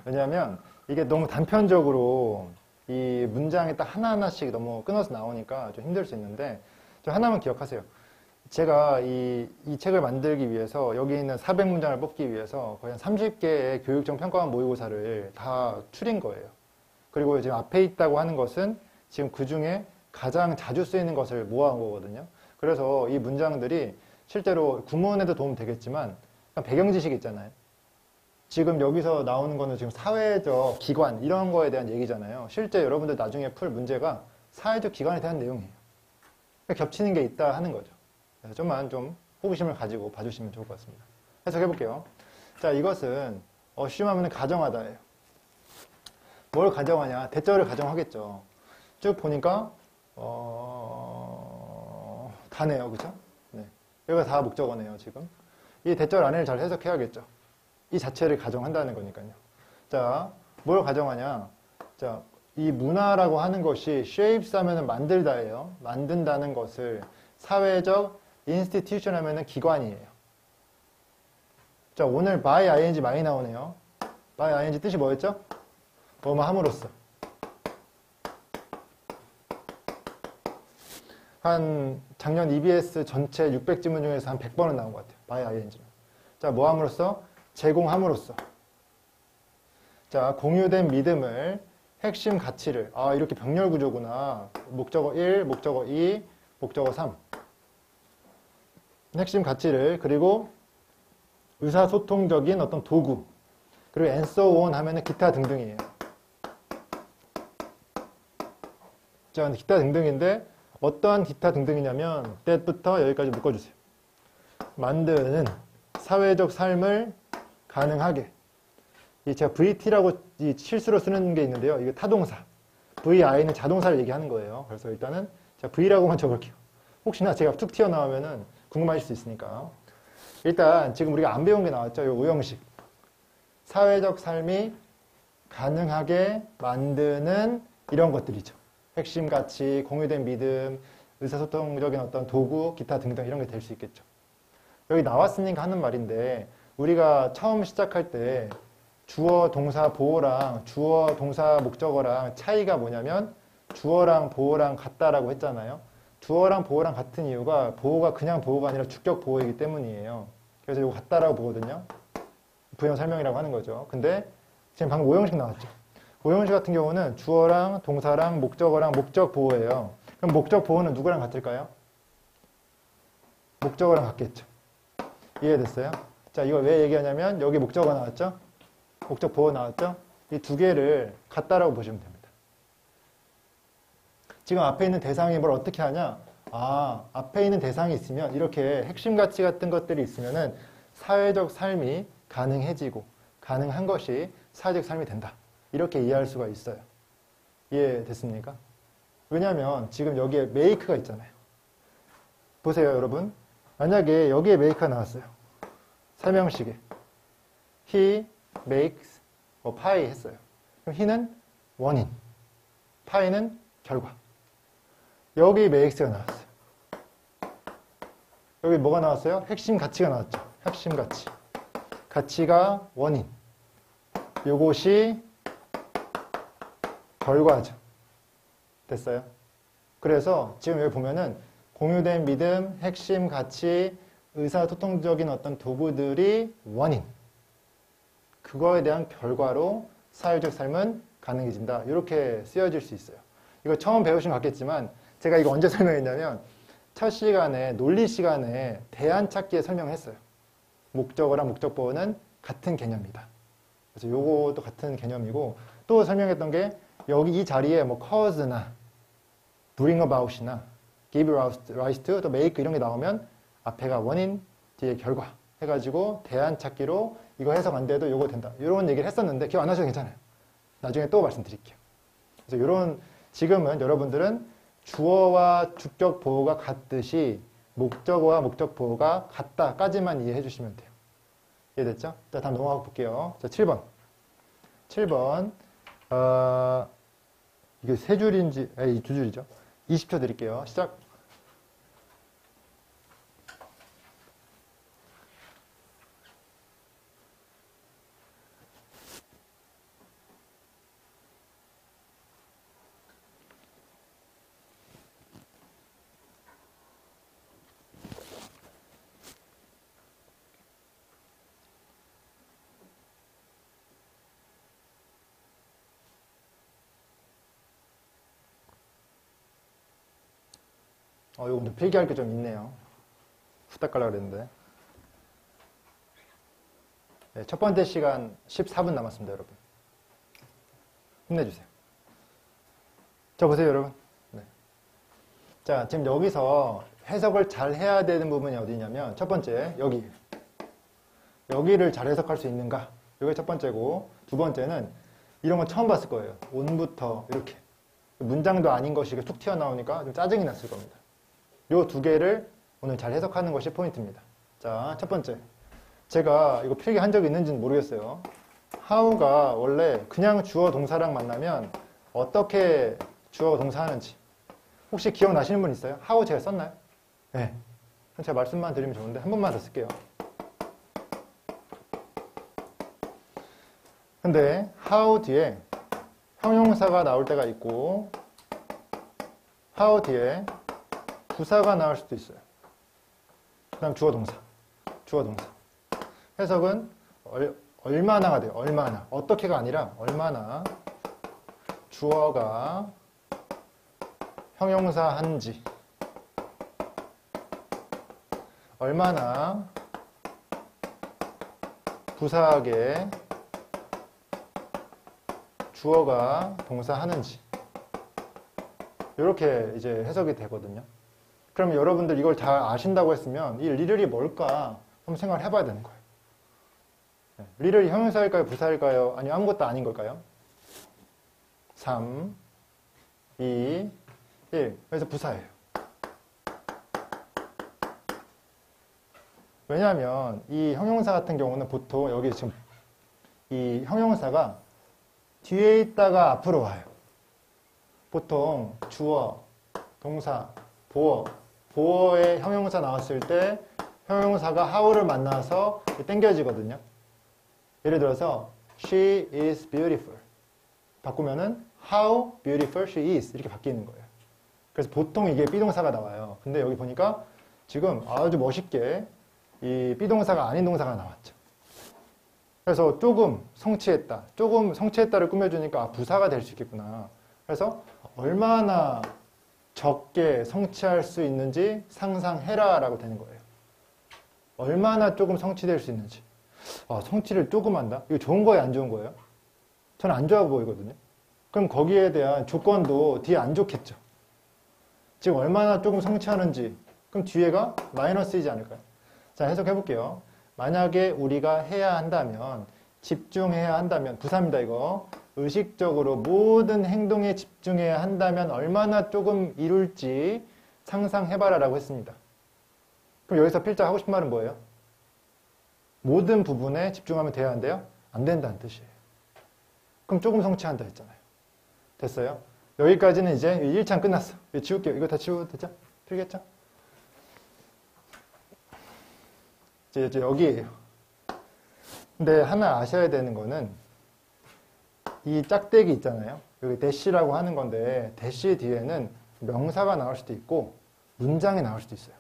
왜냐하면 이게 너무 단편적으로 이 문장이 딱 하나하나씩 너무 끊어서 나오니까 좀 힘들 수 있는데, 좀 하나만 기억하세요. 제가 이 책을 만들기 위해서 여기 있는 400문장을 뽑기 위해서 거의 한 30개의 교육청 평가원 모의고사를 다 추린 거예요. 그리고 지금 앞에 있다고 하는 것은 지금 그 중에 가장 자주 쓰이는 것을 모아온 거거든요. 그래서 이 문장들이 실제로 구문에도 도움 되겠지만 배경 지식 있잖아요. 지금 여기서 나오는 거는 지금 사회적 기관 이런 거에 대한 얘기잖아요. 실제 여러분들 나중에 풀 문제가 사회적 기관에 대한 내용이에요. 겹치는 게 있다 하는 거죠. 그래서 좀만 좀 호기심을 가지고 봐주시면 좋을 것 같습니다. 해석해 볼게요. 자, 이것은 쉬움하면 가정하다예요. 뭘 가정하냐? 대절을 가정하겠죠. 쭉 보니까 다네요, 그죠? 네, 여기가 다 목적어네요, 지금. 이 대절 안에를 잘 해석해야겠죠. 이 자체를 가정한다는 거니까요. 자, 뭘 가정하냐? 자, 이 문화라고 하는 것이 shapes 하면은 만들다예요. 만든다는 것을 사회적 institution 하면은 기관이에요. 자, 오늘 by ing 많이 나오네요. by ing 뜻이 뭐였죠? 뭐뭐 함으로써. 한 작년 EBS 전체 600지문 중에서 한 100번은 나온 것 같아요. by ing. 자, 뭐 함으로써? 제공함으로써. 자, 공유된 믿음을, 핵심 가치를. 아, 이렇게 병렬 구조구나. 목적어 1, 목적어 2, 목적어 3. 핵심 가치를, 그리고 의사소통적인 어떤 도구, 그리고 and so on 하면은 기타 등등이에요. 자, 기타 등등인데 어떠한 기타 등등이냐면 that부터 여기까지 묶어주세요. 만드는 사회적 삶을 가능하게. 제가 VT라고 실수로 쓰는 게 있는데요. 이게 타동사. VI는 자동사를 얘기하는 거예요. 그래서 일단은 제가 V라고만 적을게요. 혹시나 제가 툭 튀어나오면은 궁금하실 수 있으니까. 일단 지금 우리가 안 배운 게 나왔죠. 이 오형식. 사회적 삶이 가능하게 만드는 이런 것들이죠. 핵심 가치, 공유된 믿음, 의사소통적인 어떤 도구, 기타 등등 이런 게 될 수 있겠죠. 여기 나왔으니까 하는 말인데 우리가 처음 시작할 때 주어, 동사, 보어랑 주어, 동사, 목적어랑 차이가 뭐냐면 주어랑 보어랑 같다라고 했잖아요. 주어랑 보어랑 같은 이유가 보어가 그냥 보어가 아니라 주격 보어이기 때문이에요. 그래서 이거 같다라고 보거든요. 부연 설명이라고 하는 거죠. 근데 지금 방금 오형식 나왔죠. 오형식 같은 경우는 주어랑 동사랑 목적어랑 목적 보어예요. 그럼 목적 보어는 누구랑 같을까요? 목적어랑 같겠죠. 이해됐어요? 자, 이걸 왜 얘기하냐면 여기 목적어 나왔죠? 목적 보어 나왔죠? 이 두 개를 같다라고 보시면 됩니다. 지금 앞에 있는 대상이 뭘 어떻게 하냐? 아, 앞에 있는 대상이 있으면 이렇게 핵심 가치 같은 것들이 있으면은 사회적 삶이 가능해지고 가능한 것이 사회적 삶이 된다. 이렇게 이해할 수가 있어요. 이해됐습니까? 왜냐하면 지금 여기에 make가 있잖아요. 보세요, 여러분. 만약에 여기에 make가 나왔어요. 설명식에 he makes pie 했어요. 그럼 he는 원인, pie는 결과. 여기 makes가 나왔어요. 여기 뭐가 나왔어요? 핵심 가치가 나왔죠. 핵심 가치. 가치가 원인. 요것이 결과죠. 됐어요? 그래서 지금 여기 보면은 공유된 믿음, 핵심 가치, 의사소통적인 어떤 도구들이 원인. 그거에 대한 결과로 사회적 삶은 가능해진다. 이렇게 쓰여질 수 있어요. 이거 처음 배우신 것 같겠지만 제가 이거 언제 설명했냐면 첫 시간에 논리 시간에 대안 찾기에 설명했어요. 목적어랑 목적보어는 같은 개념이다. 그래서 요것도 같은 개념이고 또 설명했던 게 여기 이 자리에 뭐 cause나 bring about이나 give rise to, 또 make 이런 게 나오면 앞에가 원인, 뒤에 결과 해가지고 대안 찾기로 이거 해석 안 돼도 요거 된다. 이런 얘기를 했었는데 기억 안 하셔도 괜찮아요. 나중에 또 말씀드릴게요. 그래서 이런 지금은 여러분들은 주어와 주격 보호가 같듯이 목적어와 목적 보호가 같다까지만 이해해 주시면 돼요. 이해됐죠? 자, 다음 넘어가 볼게요. 자, 7번. 7번. 이게 세 줄인지, 두 줄이죠. 20초 드릴게요. 시작. 이거 좀 필기할 게 좀 있네요. 후딱 가려고 그랬는데. 네, 첫 번째 시간 14분 남았습니다, 여러분. 힘내주세요. 자, 보세요, 여러분. 네. 자, 지금 여기서 해석을 잘 해야 되는 부분이 어디냐면, 첫 번째, 여기. 여기를 잘 해석할 수 있는가? 이게 첫 번째고, 두 번째는 이런 건 처음 봤을 거예요. 온부터 이렇게. 문장도 아닌 것이 툭 튀어나오니까 좀 짜증이 났을 겁니다. 요 두 개를 오늘 잘 해석하는 것이 포인트입니다. 자, 첫 번째. 제가 이거 필기한 적이 있는지는 모르겠어요. how가 원래 그냥 주어 동사랑 만나면 어떻게 주어가 동사하는지 혹시 기억나시는 분 있어요? how 제가 썼나요? 네. 그럼 제가 말씀만 드리면 좋은데 한 번만 더 쓸게요. 근데 how 뒤에 형용사가 나올 때가 있고 how 뒤에 부사가 나올 수도 있어요. 그 다음 주어 동사. 주어 동사. 해석은 얼마나가 돼요. 얼마나. 어떻게가 아니라 얼마나 주어가 형용사 한지 얼마나 부사하게 주어가 동사하는지 이렇게 이제 해석이 되거든요. 그럼 여러분들 이걸 다 아신다고 했으면 이 리를이 뭘까 한번 생각을 해봐야 되는 거예요. 리를이 형용사일까요? 부사일까요? 아니면 아무것도 아닌 걸까요? 3, 2, 1. 그래서 부사예요. 왜냐하면 이 형용사 같은 경우는 보통 여기 지금 이 형용사가 뒤에 있다가 앞으로 와요. 보통 주어, 동사, 보어, 보어의 형용사 나왔을 때 형용사가 how를 만나서 땡겨지거든요. 예를 들어서 she is beautiful 바꾸면은 how beautiful she is 이렇게 바뀌는 거예요. 그래서 보통 이게 비동사가 나와요. 근데 여기 보니까 지금 아주 멋있게 이 비동사가 아닌 동사가 나왔죠. 그래서 조금 성취했다. 조금 성취했다를 꾸며주니까 아, 부사가 될 수 있겠구나. 그래서 얼마나 적게 성취할 수 있는지 상상해라 라고 되는 거예요. 얼마나 조금 성취될 수 있는지. 아, 성취를 조금 한다? 이거 좋은 거예요, 안 좋은 거예요? 저는 안 좋아 보이거든요. 그럼 거기에 대한 조건도 뒤에 안 좋겠죠. 지금 얼마나 조금 성취하는지. 그럼 뒤에가 마이너스이지 않을까요? 자, 해석해 볼게요. 만약에 우리가 해야 한다면, 집중해야 한다면, 부사입니다, 이거. 의식적으로 모든 행동에 집중해야 한다면 얼마나 조금 이룰지 상상해봐라 라고 했습니다. 그럼 여기서 필자 하고 싶은 말은 뭐예요? 모든 부분에 집중하면 돼야 한대요? 안 된다는 뜻이에요. 그럼 조금 성취한다 했잖아요. 됐어요? 여기까지는 이제 1차는 끝났어. 이거 지울게요. 이거 다 지워도 되죠? 풀겠죠? 이제 여기에요. 근데 하나 아셔야 되는 거는 이 짝대기 있잖아요. 여기 대시라고 하는 건데 대시 뒤에는 명사가 나올 수도 있고 문장이 나올 수도 있어요.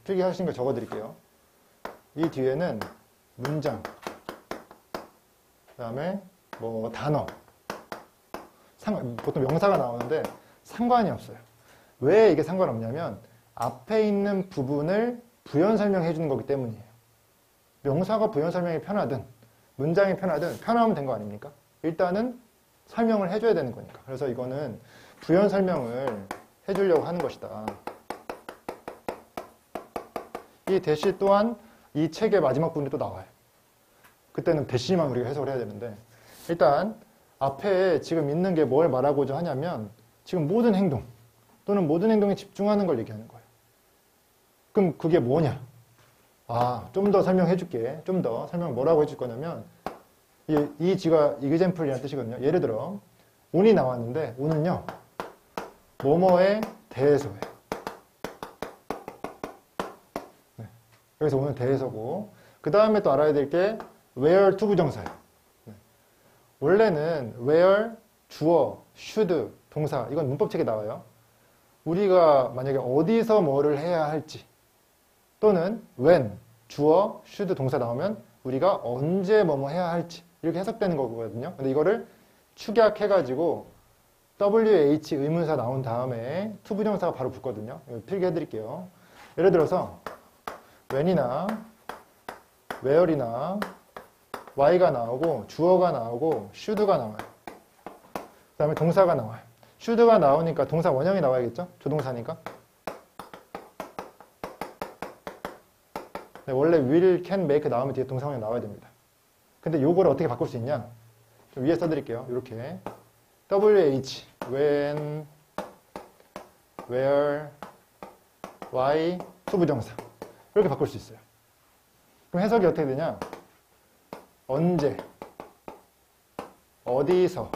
필기 하신 거 적어드릴게요. 이 뒤에는 문장, 그 다음에 뭐 단어, 보통 명사가 나오는데 상관이 없어요. 왜 이게 상관없냐면 앞에 있는 부분을 부연 설명해 주는 거기 때문이에요. 명사가 부연 설명이 편하든 문장이 편하든 편하면 된 거 아닙니까? 일단은 설명을 해줘야 되는 거니까. 그래서 이거는 부연 설명을 해주려고 하는 것이다. 이 대시 또한 이 책의 마지막 부분이 또 나와요. 그때는 대시만 우리가 해석을 해야 되는데 일단 앞에 지금 있는 게 뭘 말하고자 하냐면 지금 모든 행동 또는 모든 행동에 집중하는 걸 얘기하는 거예요. 그럼 그게 뭐냐? 좀 더 설명해 줄게. 좀 더 설명 뭐라고 해줄 거냐면 이 지가 example이라는 뜻이거든요. 예를 들어 on이 나왔는데 on은요 뭐뭐에 대해서예요. 네. 여기서 on은 대해서고 그 다음에 또 알아야 될 게 where to 부정사예요. 네. 원래는 where 주어, should 동사 이건 문법책에 나와요. 우리가 만약에 어디서 뭐를 해야 할지 또는 when 주어, should 동사 나오면 우리가 언제 뭐뭐 해야 할지 이렇게 해석되는 거거든요. 근데 이거를 축약해가지고 WH 의문사 나온 다음에 to 부정사가 바로 붙거든요. 필기해드릴게요. 예를 들어서 when이나 where이나 y가 나오고 주어가 나오고 should가 나와요. 그 다음에 동사가 나와요. should가 나오니까 동사 원형이 나와야겠죠? 조동사니까. 네, 원래 will, can, make 나오면 뒤에 동사 원형 나와야 됩니다. 근데 요거를 어떻게 바꿀 수 있냐? 좀 위에 써드릴게요. 이렇게 WH, when, where, why, to 부정사 이렇게 바꿀 수 있어요. 그럼 해석이 어떻게 되냐? 언제, 어디서,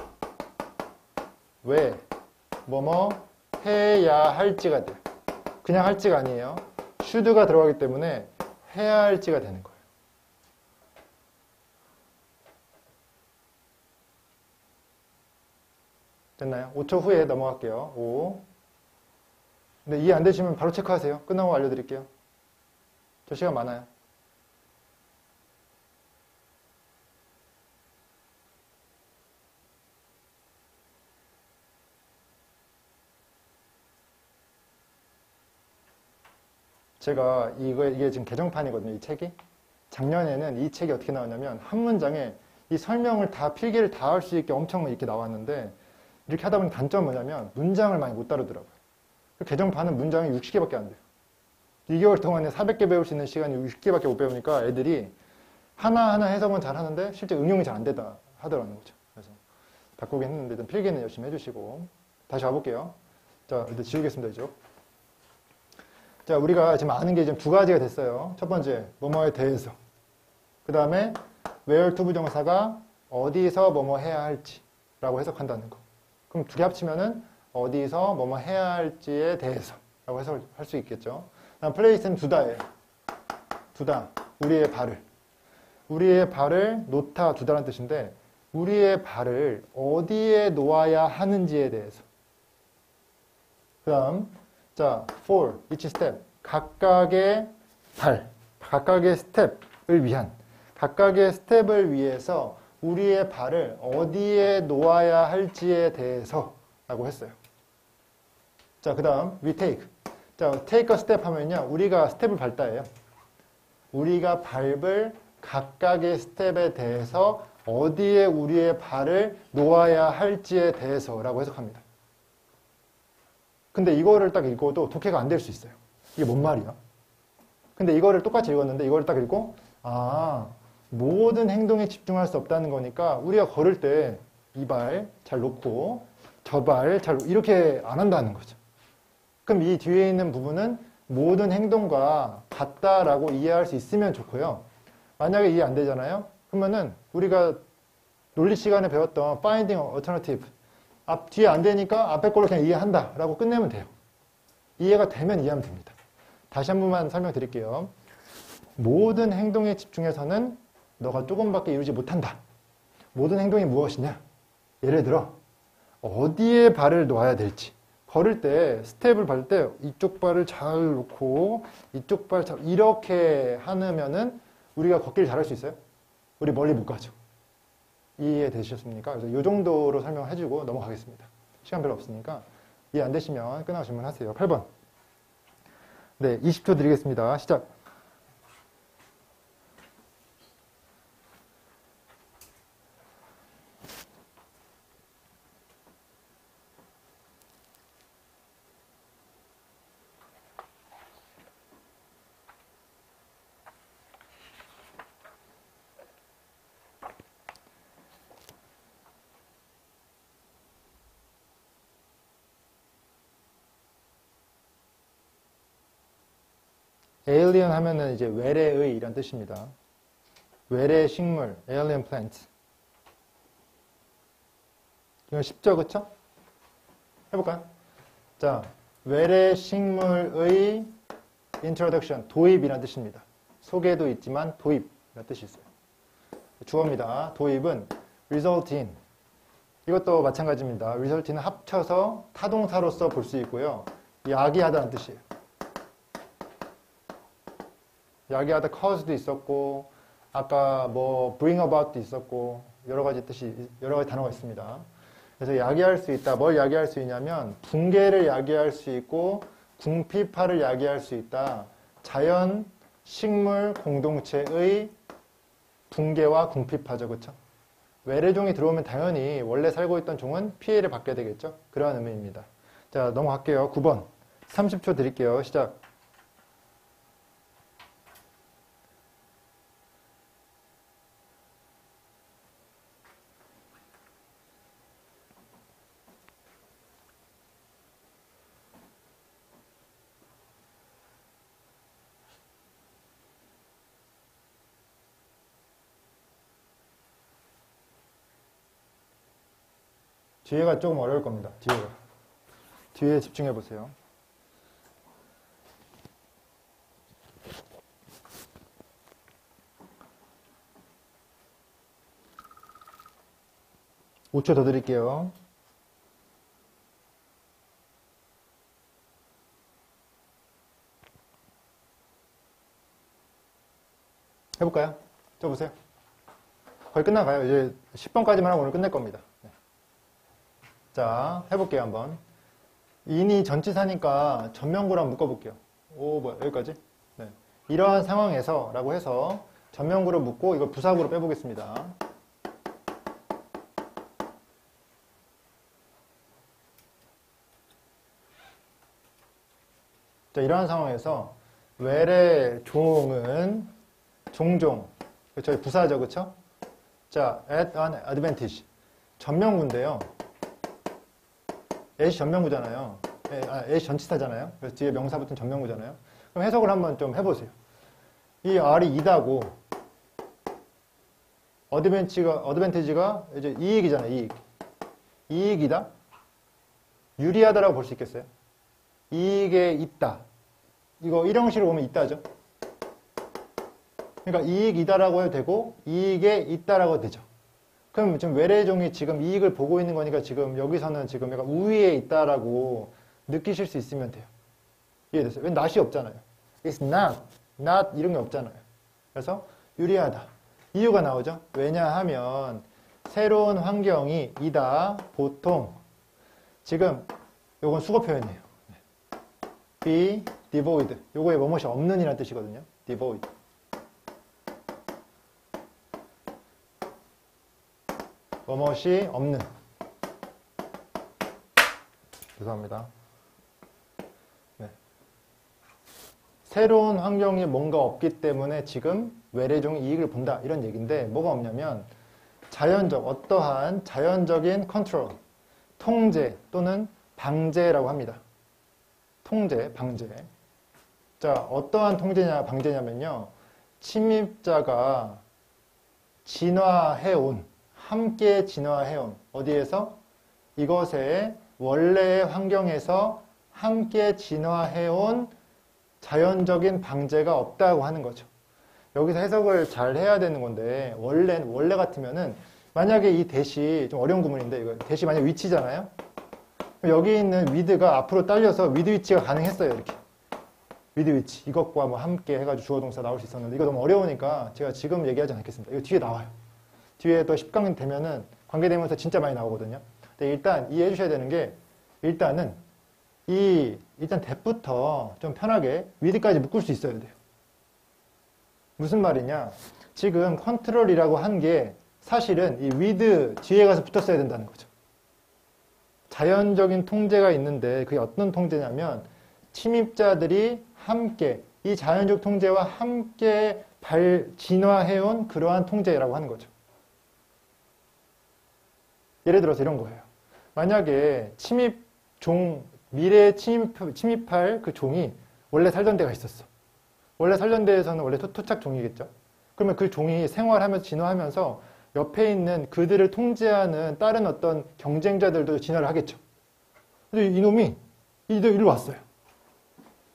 왜, 뭐뭐 해야 할지가 돼요. 그냥 할지가 아니에요. should가 들어가기 때문에 해야 할지가 되는 거예요. 됐나요? 5초 후에 넘어갈게요. 5. 근데 이해 안 되시면 바로 체크하세요. 끝나고 알려드릴게요. 저 시간 많아요. 제가 이게 지금 개정판이거든요. 이 책이. 작년에는 이 책이 어떻게 나왔냐면 한 문장에 이 설명을 다 필기를 다 할 수 있게 엄청 이렇게 나왔는데 이렇게 하다 보니 단점은 뭐냐면 문장을 많이 못 다루더라고요. 개정판은 문장이 60개밖에 안 돼요. 2개월 동안에 400개 배울 수 있는 시간이 60개밖에 못 배우니까 애들이 하나하나 해석은 잘 하는데 실제 응용이 잘 안 되다 하더라는 거죠. 그래서 바꾸긴 했는데 일단 필기는 열심히 해주시고 다시 와볼게요. 자, 일단 지우겠습니다. 이쪽. 자, 우리가 지금 아는 게 지금 두 가지가 됐어요. 첫 번째, 뭐뭐에 대해서. 그 다음에 where to 부정사가 어디서 뭐뭐 해야 할지라고 해석한다는 거. 그럼 두 개 합치면은 어디서 뭐뭐 해야 할지에 대해서 라고 해석을 할 수 있겠죠. 다음 place는 두다예요. 두다. 우리의 발을. 우리의 발을 놓다, 두다라는 뜻인데 우리의 발을 어디에 놓아야 하는지에 대해서. 그 다음, 자, for each step. 각각의 발, 각각의 스텝을 위한, 각각의 스텝을 위해서 우리의 발을 어디에 놓아야 할지에 대해서 라고 했어요. 자, 그 다음, we take. 자, take a step 하면요. 우리가 스텝을 밟다예요. 우리가 밟을 각각의 스텝에 대해서 어디에 우리의 발을 놓아야 할지에 대해서라고 해석합니다. 근데 이거를 딱 읽어도 독해가 안 될 수 있어요. 이게 뭔 말이야? 근데 이거를 똑같이 읽었는데 이거를 딱 읽고 모든 행동에 집중할 수 없다는 거니까 우리가 걸을 때 이 발 잘 놓고 저 발 잘 이렇게 안 한다는 거죠. 그럼 이 뒤에 있는 부분은 모든 행동과 같다라고 이해할 수 있으면 좋고요. 만약에 이해 안 되잖아요. 그러면은 우리가 논리 시간에 배웠던 finding alternative 뒤에 안 되니까 앞에 걸로 그냥 이해한다 라고 끝내면 돼요. 이해가 되면 이해하면 됩니다. 다시 한 번만 설명드릴게요. 모든 행동에 집중해서는 너가 조금밖에 이루지 못한다. 모든 행동이 무엇이냐? 예를 들어 어디에 발을 놓아야 될지. 걸을 때 스텝을 밟을 때 이쪽 발을 잘 놓고 이쪽 발 잘 이렇게 하면은 우리가 걷기를 잘할 수 있어요? 우리 멀리 못 가죠. 이해되셨습니까? 그래서 이 정도로 설명해주고 넘어가겠습니다. 시간 별로 없으니까 이해 안 되시면 끝나고 질문하세요. 8번. 네, 20초 드리겠습니다. 시작. alien 하면은 이제 외래의 이란 뜻입니다. 외래 식물, alien plant. 이건 쉽죠, 그쵸? 해볼까요? 자, 외래 식물의 introduction, 도입이란 뜻입니다. 소개도 있지만 도입이란 뜻이 있어요. 주어입니다. 도입은 result in. 이것도 마찬가지입니다. result in은 합쳐서 타동사로서 볼 수 있고요. 야기하다는 뜻이에요. 야기하다 cause도 있었고 아까 뭐 bring about도 있었고 여러 가지 단어가 있습니다. 그래서 야기할 수 있다. 뭘 야기할 수 있냐면 붕괴를 야기할 수 있고 궁핍화를 야기할 수 있다. 자연, 식물, 공동체의 붕괴와 궁핍화죠. 그렇죠? 외래종이 들어오면 당연히 원래 살고 있던 종은 피해를 받게 되겠죠. 그러한 의미입니다. 자, 넘어갈게요. 9번. 30초 드릴게요. 시작. 뒤에가 조금 어려울 겁니다. 뒤에 집중해 보세요. (5초) 더 드릴게요. 해볼까요? 써보세요. 거의 끝나가요. 이제 10번까지만 하고 오늘 끝낼 겁니다. 자, 해볼게요, 한번. 인이 전치사니까 전명구랑 묶어볼게요. 뭐야, 여기까지? 네. 이러한 상황에서 라고 해서 전명구로 묶고 이걸 부사구로 빼보겠습니다. 자, 이러한 상황에서 외래 종은 종종, 저희 부사죠, 그쵸? 자, at an advantage. 전명구인데요. at이 전명구잖아요. at이 전치사잖아요. 그래서 뒤에 명사 붙은 전명구잖아요. 그럼 해석을 한번 좀 해보세요. 이 r이 이다고 어드밴티지가 이제 이익이잖아요. 이익. 이익이다? 유리하다라고 볼 수 있겠어요? 이익에 있다. 이거 일형식으로 보면 있다죠. 그러니까 이익이다라고 해도 되고 이익에 있다라고 해도 되죠. 그럼 지금 외래종이 지금 이익을 보고 있는 거니까 지금 여기서는 지금 약간 우위에 있다라고 느끼실 수 있으면 돼요. 이해됐어요? 왜 not이 없잖아요. It's not 이런 게 없잖아요. 그래서 유리하다. 이유가 나오죠. 왜냐하면 새로운 환경이 이다. 보통 지금 요건 수거 표현이에요. be devoid. 요거에 뭐뭇이 없는 이라는 뜻이거든요. devoid. 뭐뭇이 없는. 죄송합니다. 네. 새로운 환경이 뭔가 없기 때문에 지금 외래종이 이익을 본다. 이런 얘기인데 뭐가 없냐면 어떠한 자연적인 컨트롤, 통제 또는 방제라고 합니다. 통제, 방제. 자, 어떠한 통제냐, 방제냐면요. 침입자가 함께 진화해온, 어디에서? 이것의 원래의 환경에서 함께 진화해온 자연적인 방제가 없다고 하는 거죠. 여기서 해석을 잘 해야 되는 건데, 원래 같으면은, 만약에 이 대시, 좀 어려운 구문인데, 이거 대시 만약 위치잖아요? 여기 있는 with가 앞으로 딸려서 with 위치가 가능했어요, 이렇게. with 위치. 이것과 뭐 함께 해가지고 주어 동사 나올 수 있었는데, 이거 너무 어려우니까 제가 지금 얘기하지 않겠습니다. 이거 뒤에 나와요. 뒤에 또 10강 되면은 관계대명사 진짜 많이 나오거든요. 근데 일단 이해해 주셔야 되는 게, 일단 that부터 좀 편하게 with까지 묶을 수 있어야 돼요. 무슨 말이냐? 지금 컨트롤이라고 한 게 사실은 이 with 뒤에 가서 붙었어야 된다는 거죠. 자연적인 통제가 있는데 그게 어떤 통제냐면 침입자들이 함께 이 자연적 통제와 함께 진화해온 그러한 통제라고 하는 거죠. 예를 들어서 이런 거예요. 만약에 미래에 침입할 그 종이 원래 살던 데가 있었어. 원래 살던 데에서는 원래 토착 종이겠죠. 그러면 그 종이 생활하면서 진화하면서 옆에 있는 그들을 통제하는 다른 어떤 경쟁자들도 진화를 하겠죠. 근데 이놈이 일로 왔어요.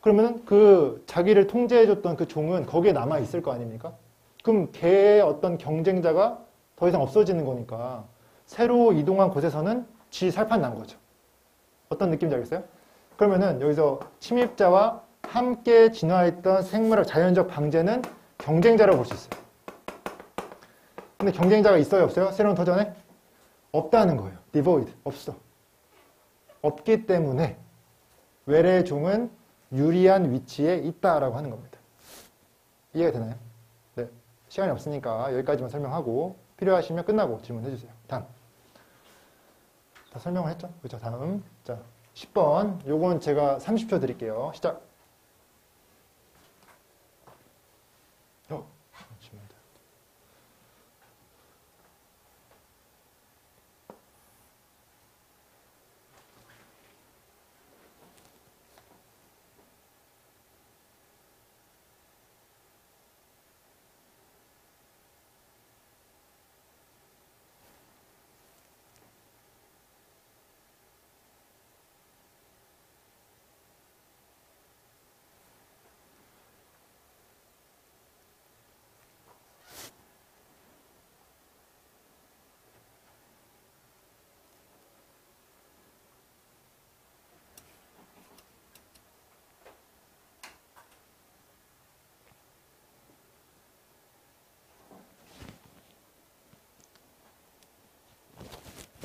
그러면 그 자기를 통제해줬던 그 종은 거기에 남아있을 거 아닙니까? 그럼 걔의 어떤 경쟁자가 더 이상 없어지는 거니까 새로 이동한 곳에서는 지 살판 난 거죠. 어떤 느낌인지 알겠어요? 그러면은 여기서 침입자와 함께 진화했던 생물학 자연적 방제는 경쟁자라고 볼 수 있어요. 근데 경쟁자가 있어요, 없어요? 새로운 터전에? 없다는 거예요. devoid. 없어. 없기 때문에 외래종은 유리한 위치에 있다라고 하는 겁니다. 이해가 되나요? 네. 시간이 없으니까 여기까지만 설명하고 필요하시면 끝나고 질문해 주세요. 다음. 다 설명을 했죠? 그렇죠? 다음. 자, 10번. 요건 제가 30초 드릴게요. 시작.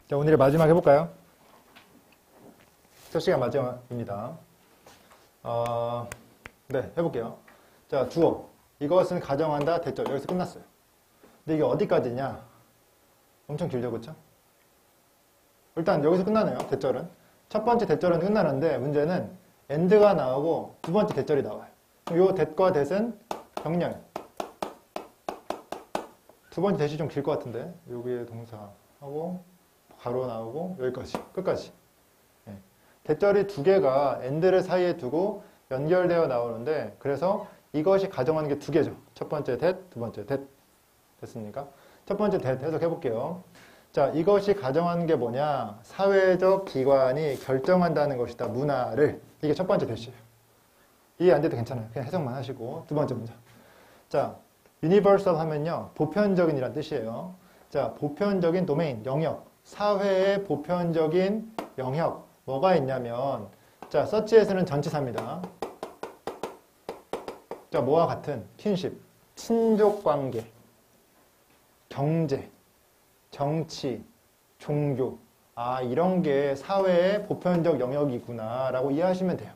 자, 오늘의 마지막 해볼까요? 첫 시간 마지막입니다. 네, 해볼게요. 자, 주어. 이것은 가정한다, 대절. 여기서 끝났어요. 근데 이게 어디까지냐? 엄청 길죠, 그쵸? 일단 여기서 끝나네요, 대절은. 첫 번째 대절은 끝나는데 문제는 and가 나오고 두 번째 대절이 나와요. 요 that과 that은 병렬. 두 번째 that이 좀 길 것 같은데 여기에 동사하고 가로 나오고 여기까지 끝까지. 네. 대절이 두 개가 and를 사이에 두고 연결되어 나오는데 그래서 이것이 가정하는 게 두 개죠. 첫 번째 that, 두 번째 that. 됐습니까? 첫 번째 that 해석해 볼게요. 자, 이것이 가정하는 게 뭐냐? 사회적 기관이 결정한다는 것이다. 문화를. 이게 첫 번째 that이에요. 이해 안 돼도 괜찮아요. 그냥 해석만 하시고. 두 번째 문제. 자, universal 하면요. 보편적인이란 뜻이에요. 자, 보편적인 도메인, 영역. 사회의 보편적인 영역. 뭐가 있냐면 자, 서치에서는 전치사입니다. 자, 뭐와 같은 킨십, 친족 관계, 경제, 정치, 종교. 아, 이런 게 사회의 보편적 영역이구나 라고 이해하시면 돼요.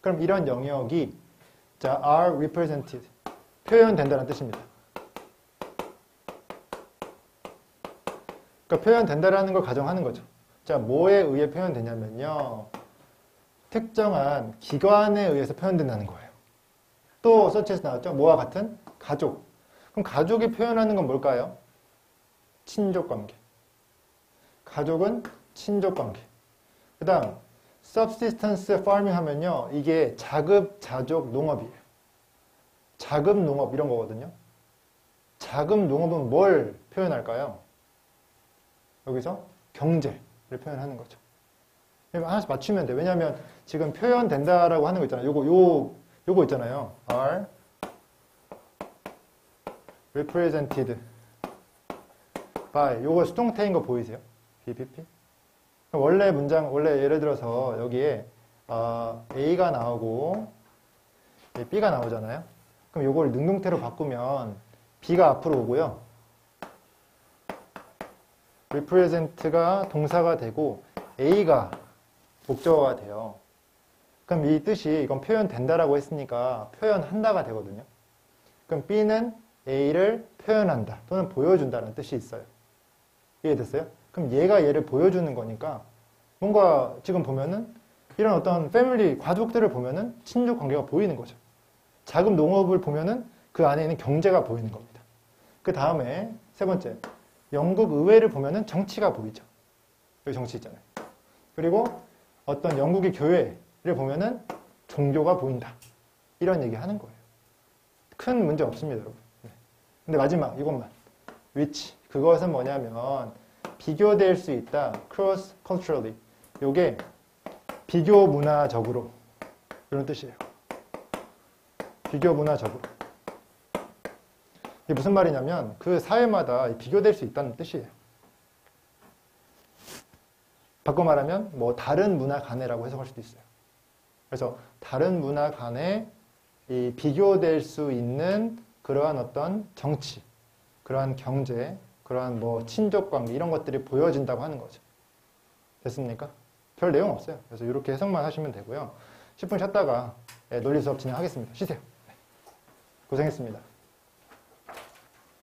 그럼 이런 영역이 자, are represented, 표현된다는 뜻입니다. 그러니까 표현된다라는 걸 가정하는 거죠. 자, 뭐에 의해 표현되냐면요. 특정한 기관에 의해서 표현된다는 거예요. 또 서치에서 나왔죠? 뭐와 같은? 가족. 그럼 가족이 표현하는 건 뭘까요? 친족관계. 가족은 친족관계. 그 다음 subsistence farming 하면요. 이게 자급자족 농업이에요. 자급농업 이런 거거든요. 자급농업은 뭘 표현할까요? 여기서 경제를 표현하는 거죠. 하나씩 맞추면 돼. 왜냐하면 지금 표현된다라고 하는 거 있잖아요. 요거 있잖아요. are represented by. 요거 수동태인 거 보이세요? BPP. 원래 문장, 원래 예를 들어서 여기에 A가 나오고 B가 나오잖아요. 그럼 요걸 능동태로 바꾸면 B가 앞으로 오고요. represent가 동사가 되고 A가 목적어가 돼요. 그럼 이 뜻이 이건 표현된다라고 했으니까 표현한다가 되거든요. 그럼 B는 A를 표현한다 또는 보여준다는 뜻이 있어요. 이해됐어요? 그럼 얘가 얘를 보여주는 거니까 뭔가 지금 보면은 이런 어떤 패밀리, 가족들을 보면은 친족 관계가 보이는 거죠. 자금 농업을 보면은 그 안에 있는 경제가 보이는 겁니다. 그 다음에 세 번째, 영국 의회를 보면은 정치가 보이죠. 여기 정치 있잖아요. 그리고 어떤 영국의 교회를 보면은 종교가 보인다. 이런 얘기 하는 거예요. 큰 문제 없습니다, 여러분. 네. 근데 마지막, 이것만. which. 그것은 뭐냐면, 비교될 수 있다. cross culturally. 요게 비교 문화적으로. 이런 뜻이에요. 비교 문화적으로. 이게 무슨 말이냐면, 그 사회마다 비교될 수 있다는 뜻이에요. 바꿔 말하면 뭐 다른 문화 간에라고 해석할 수도 있어요. 그래서 다른 문화 간에 이 비교될 수 있는 그러한 어떤 정치, 그러한 경제, 그러한 뭐 친족 관계 이런 것들이 보여진다고 하는 거죠. 됐습니까? 별 내용 없어요. 그래서 이렇게 해석만 하시면 되고요. 10분 쉬었다가 논리 수업 진행하겠습니다. 쉬세요. 고생했습니다.